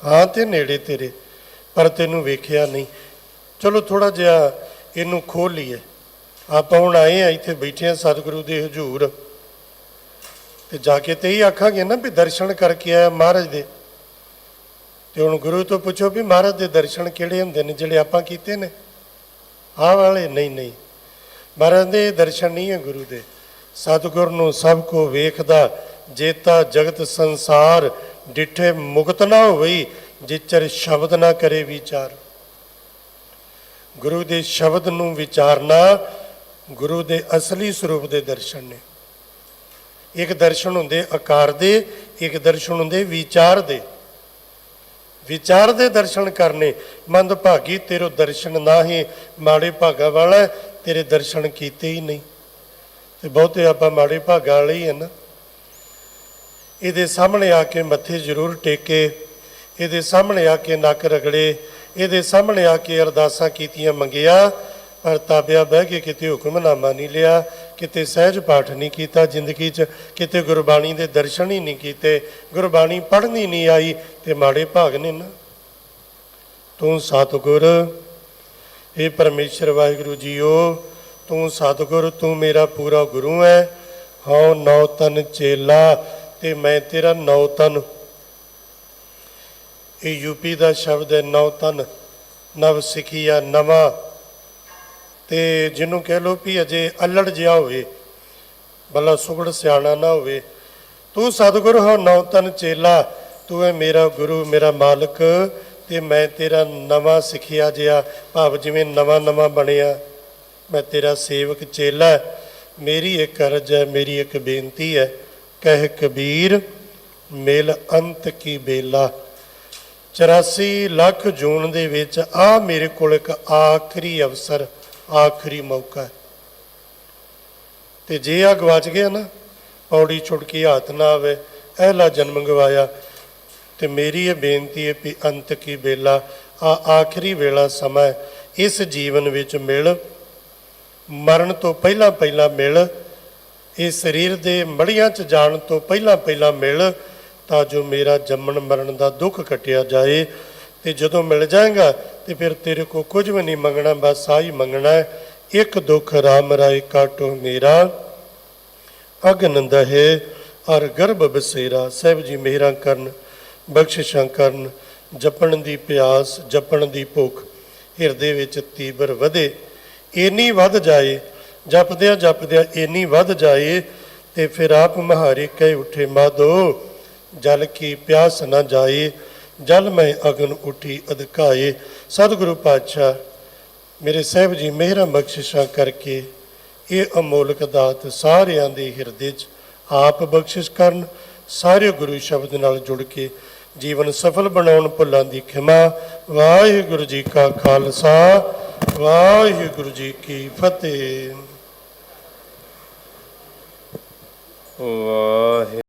ਹਾਂ ਤੇ ਨੇੜੇ ਤੇਰੇ, ਪਰ ਤੈਨੂੰ ਵੇਖਿਆ ਨਹੀਂ। ਚਲੋ ਥੋੜ੍ਹਾ ਜਿਹਾ ਇਹਨੂੰ ਖੋਲ੍ਹ ਲਈਏ। ਆਪਾਂ ਹੁਣ ਆਏ ਆ ਇੱਥੇ ਬੈਠੇ ਆ ਸਤਿਗੁਰੂ ਦੇ ਹਜ਼ੂਰ, ਤੇ ਜਾ ਕੇ ਤੇ ਹੀ ਆਖਾਂਗੇ ਨਾ ਵੀ ਦਰਸ਼ਨ ਕਰਕੇ ਆਇਆ ਮਹਾਰਾਜ ਦੇ। ਤੇ ਹੁਣ ਗੁਰੂ ਤੋਂ ਪੁੱਛੋ ਵੀ ਮਹਾਰਾਜ ਦੇ ਦਰਸ਼ਨ ਕਿਹੜੇ ਹੁੰਦੇ ਨੇ? ਜਿਹੜੇ ਆਪਾਂ ਕੀਤੇ ਨੇ, ਆਹ ਵਾਲੇ? ਨਹੀਂ, ਮਹਾਰਾਜ ਦੇ ਦਰਸ਼ਨ ਨਹੀਂ ਹੈ ਗੁਰੂ ਦੇ। ਸਤਿਗੁਰ ਨੂੰ ਸਭ ਕੋ ਵੇਖਦਾ, ਜੇਤਾ ਜਗਤ ਸੰਸਾਰ, ਡਿਠੇ ਮੁਕਤ ਨਾ ਹੋਈ, ਜਿਚਰ ਸ਼ਬਦ ਨਾ ਕਰੇ ਵਿਚਾਰ। ਗੁਰੂ ਦੇ ਸ਼ਬਦ ਨੂੰ ਵਿਚਾਰਨਾ ਗੁਰੂ ਦੇ ਅਸਲੀ ਸਰੂਪ ਦੇ ਦਰਸ਼ਨ ਨੇ। ਇੱਕ ਦਰਸ਼ਨ ਹੁੰਦੇ ਆਕਾਰ ਦੇ, ਇੱਕ ਦਰਸ਼ਨ ਹੁੰਦੇ ਵਿਚਾਰ ਦੇ। ਵਿਚਾਰ ਦੇ ਦਰਸ਼ਨ ਕਰਨੇ। ਮੰਦ ਭਾਗੀ ਤੇਰੋ ਦਰਸ਼ਨ ਨਾਹੀਂ, ਮਾੜੇ ਭਾਗਾ ਵਾਲਾ, ਤੇਰੇ ਦਰਸ਼ਨ ਕੀਤੇ ਹੀ ਨਹੀਂ। ਤੇ ਬਹੁਤੇ ਆਪਾਂ ਮਾੜੇ ਭਾਗਾ ਵਾਲੇ ਹੀ ਹੈ ਨਾ। ਇਹਦੇ ਸਾਹਮਣੇ ਆ ਕੇ ਮੱਥੇ ਜ਼ਰੂਰ ਟੇਕੇ, ਇਹਦੇ ਸਾਹਮਣੇ ਆ ਕੇ ਨੱਕ ਰਗੜੇ, ਇਹਦੇ ਸਾਹਮਣੇ ਆ ਕੇ ਅਰਦਾਸਾਂ ਕੀਤੀਆਂ, ਮੰਗਿਆ, ਪਰ ਤਾਬਿਆ ਬਹਿ ਕੇ ਕਿਤੇ ਹੁਕਮਨਾਮਾ ਨਹੀਂ ਲਿਆ, ਕਿਤੇ ਸਹਿਜ ਪਾਠ ਨਹੀਂ ਕੀਤਾ ਜ਼ਿੰਦਗੀ 'ਚ, ਕਿਤੇ ਗੁਰਬਾਣੀ ਦੇ ਦਰਸ਼ਨ ਹੀ ਨਹੀਂ ਕੀਤੇ, ਗੁਰਬਾਣੀ ਪੜ੍ਹਨੀ ਨਹੀਂ ਆਈ, ਤੇ ਮਾੜੇ ਭਾਗ ਨੇ ਨਾ। ਤੂੰ ਸਤਿਗੁਰ, ਇਹ ਪਰਮੇਸ਼ਰ ਵਾਹਿਗੁਰੂ ਜੀਓ, ਤੂੰ ਸਤਿਗੁਰ, ਤੂੰ ਮੇਰਾ ਪੂਰਾ ਗੁਰੂ ਹੈ। ਹਉ 9 ਤਨ ਚੇਲਾ, ਤੇ ਮੈਂ ਤੇਰਾ 9 ਤਨ। ਇਹ ਯੂਪੀ ਦਾ ਸ਼ਬਦ ਹੈ, ਨੌ ਤਨ ਨਵ ਸਿੱਖੀਆ ਨਵਾਂ। ਤੇ ਜਿਹਨੂੰ ਕਹਿ ਲਓ ਵੀ ਅਜੇ ਅਲੜ ਜਿਹਾ ਹੋਵੇ, ਭਲਾ ਸੁਗੜ ਸਿਆਣਾ ਨਾ ਹੋਵੇ। ਤੂੰ ਸਤਿਗੁਰ ਹੋ ਨੌ ਤਨ ਚੇਲਾ, ਤੂੰ ਹੈ ਮੇਰਾ ਗੁਰੂ ਮੇਰਾ ਮਾਲਕ, ਤੇ ਮੈਂ ਤੇਰਾ ਨਵਾਂ ਸਿੱਖਿਆ ਜਿਹਾ, ਭਾਵ ਜਿਵੇਂ ਨਵਾਂ ਨਵਾਂ ਬਣਿਆ, ਮੈਂ ਤੇਰਾ ਸੇਵਕ ਚੇਲਾ। ਮੇਰੀ ਇੱਕ ਅਰਜ਼ ਹੈ, ਮੇਰੀ ਇੱਕ ਬੇਨਤੀ ਹੈ, ਕਹਿ ਕਬੀਰ ਮਿਲ ਅੰਤ ਕੀ ਬੇਲਾ। 84 ਲੱਖ ਜੂਨ ਦੇ ਵਿੱਚ ਆ ਮੇਰੇ ਕੋਲ ਇੱਕ ਆਖਰੀ ਅਵਸਰ, ਆਖਰੀ ਮੌਕਾ। ਤੇ ਜੇ ਆ ਗਵਾਚ ਗਿਆ ਨਾ, ਪੌੜੀ ਛੁਟਕੀ ਹੱਥ ਨਾ ਆਵੇ, ਇਹਲਾ ਜਨਮ ਗਵਾਇਆ। ਤੇ ਮੇਰੀ ਇਹ ਬੇਨਤੀ ਹੈ ਵੀ ਅੰਤ ਕੀ ਬੇਲਾ, ਆ ਆਖਰੀ ਵੇਲਾ ਸਮਾਂ, ਇਸ ਜੀਵਨ ਵਿੱਚ ਮਿਲ, ਮਰਨ ਤੋਂ ਪਹਿਲਾਂ ਪਹਿਲਾਂ ਮਿਲ, ਇਸ ਸਰੀਰ ਦੇ ਮੜੀਆਂ 'ਚ ਜਾਣ ਤੋਂ ਪਹਿਲਾਂ ਪਹਿਲਾਂ ਮਿਲ, ਤਾਂ ਜੋ ਮੇਰਾ ਜੰਮਣ ਮਰਨ ਦਾ ਦੁੱਖ ਕੱਟਿਆ ਜਾਏ। ਤੇ ਜਦੋਂ ਮਿਲ ਜਾਏਗਾ ਤੇ ਫਿਰ ਤੇਰੇ ਕੋ ਕੁਝ ਵੀ ਨਹੀਂ ਮੰਗਣਾ, ਬਸ ਆਹੀ ਮੰਗਣਾ ਹੈ, ਇੱਕ ਦੁੱਖ ਰਾਮ ਰਾਏ ਕਾਟੋ ਮੇਰਾ, ਅਗਨ ਦਹੇ ਅਰ ਗਰਭ ਬਸੇਰਾ। ਸਾਹਿਬ ਜੀ ਮਿਹਰਾਂ ਕਰਨ, ਬਖਸ਼ਿਸ਼ਾਂ ਕਰਨ, ਜਪਣ ਦੀ ਪਿਆਸ, ਜਪਣ ਦੀ ਭੁੱਖ ਹਿਰਦੇ ਵਿੱਚ ਤੀਬਰ ਵਧੇ, ਇੰਨੀ ਵੱਧ ਜਾਏ, ਜਪਦਿਆਂ ਜਪਦਿਆਂ ਇੰਨੀ ਵੱਧ ਜਾਏ, ਤੇ ਫਿਰ ਆਪ ਮਹਾਰੇ ਕਹਿ ਉੱਠੇ ਮਾਧੋ ਜਲ ਕੀ ਪਿਆਸ ਨਾ ਜਾਏ, ਜਲ ਮੈਂ ਅਗਨ ਉੱਠੀ ਅਧਕਾਏ। ਸਤਿਗੁਰੂ ਪਾਤਸ਼ਾਹ ਮੇਰੇ ਸਾਹਿਬ ਜੀ ਮਿਹਰਾਂ ਬਖਸ਼ਿਸ਼ਾਂ ਕਰਕੇ ਇਹ ਅਮੋਲਕ ਦਾਤ ਸਾਰਿਆਂ ਦੇ ਹਿਰਦੇ 'ਚ ਆਪ ਬਖਸ਼ਿਸ਼ ਕਰਨ। ਸਾਰੇ ਗੁਰੂ ਸ਼ਬਦ ਨਾਲ ਜੁੜ ਕੇ ਜੀਵਨ ਸਫਲ ਬਣਾਉਣ, ਭੁੱਲਾਂ ਦੀ ਖਿਮਾ। ਵਾਹਿਗੁਰੂ ਜੀ ਕਾ ਖਾਲਸਾ, ਵਾਹਿਗੁਰੂ ਜੀ ਕੀ ਫਤਿਹ। ਵਾਹਿਗੁਰੂ।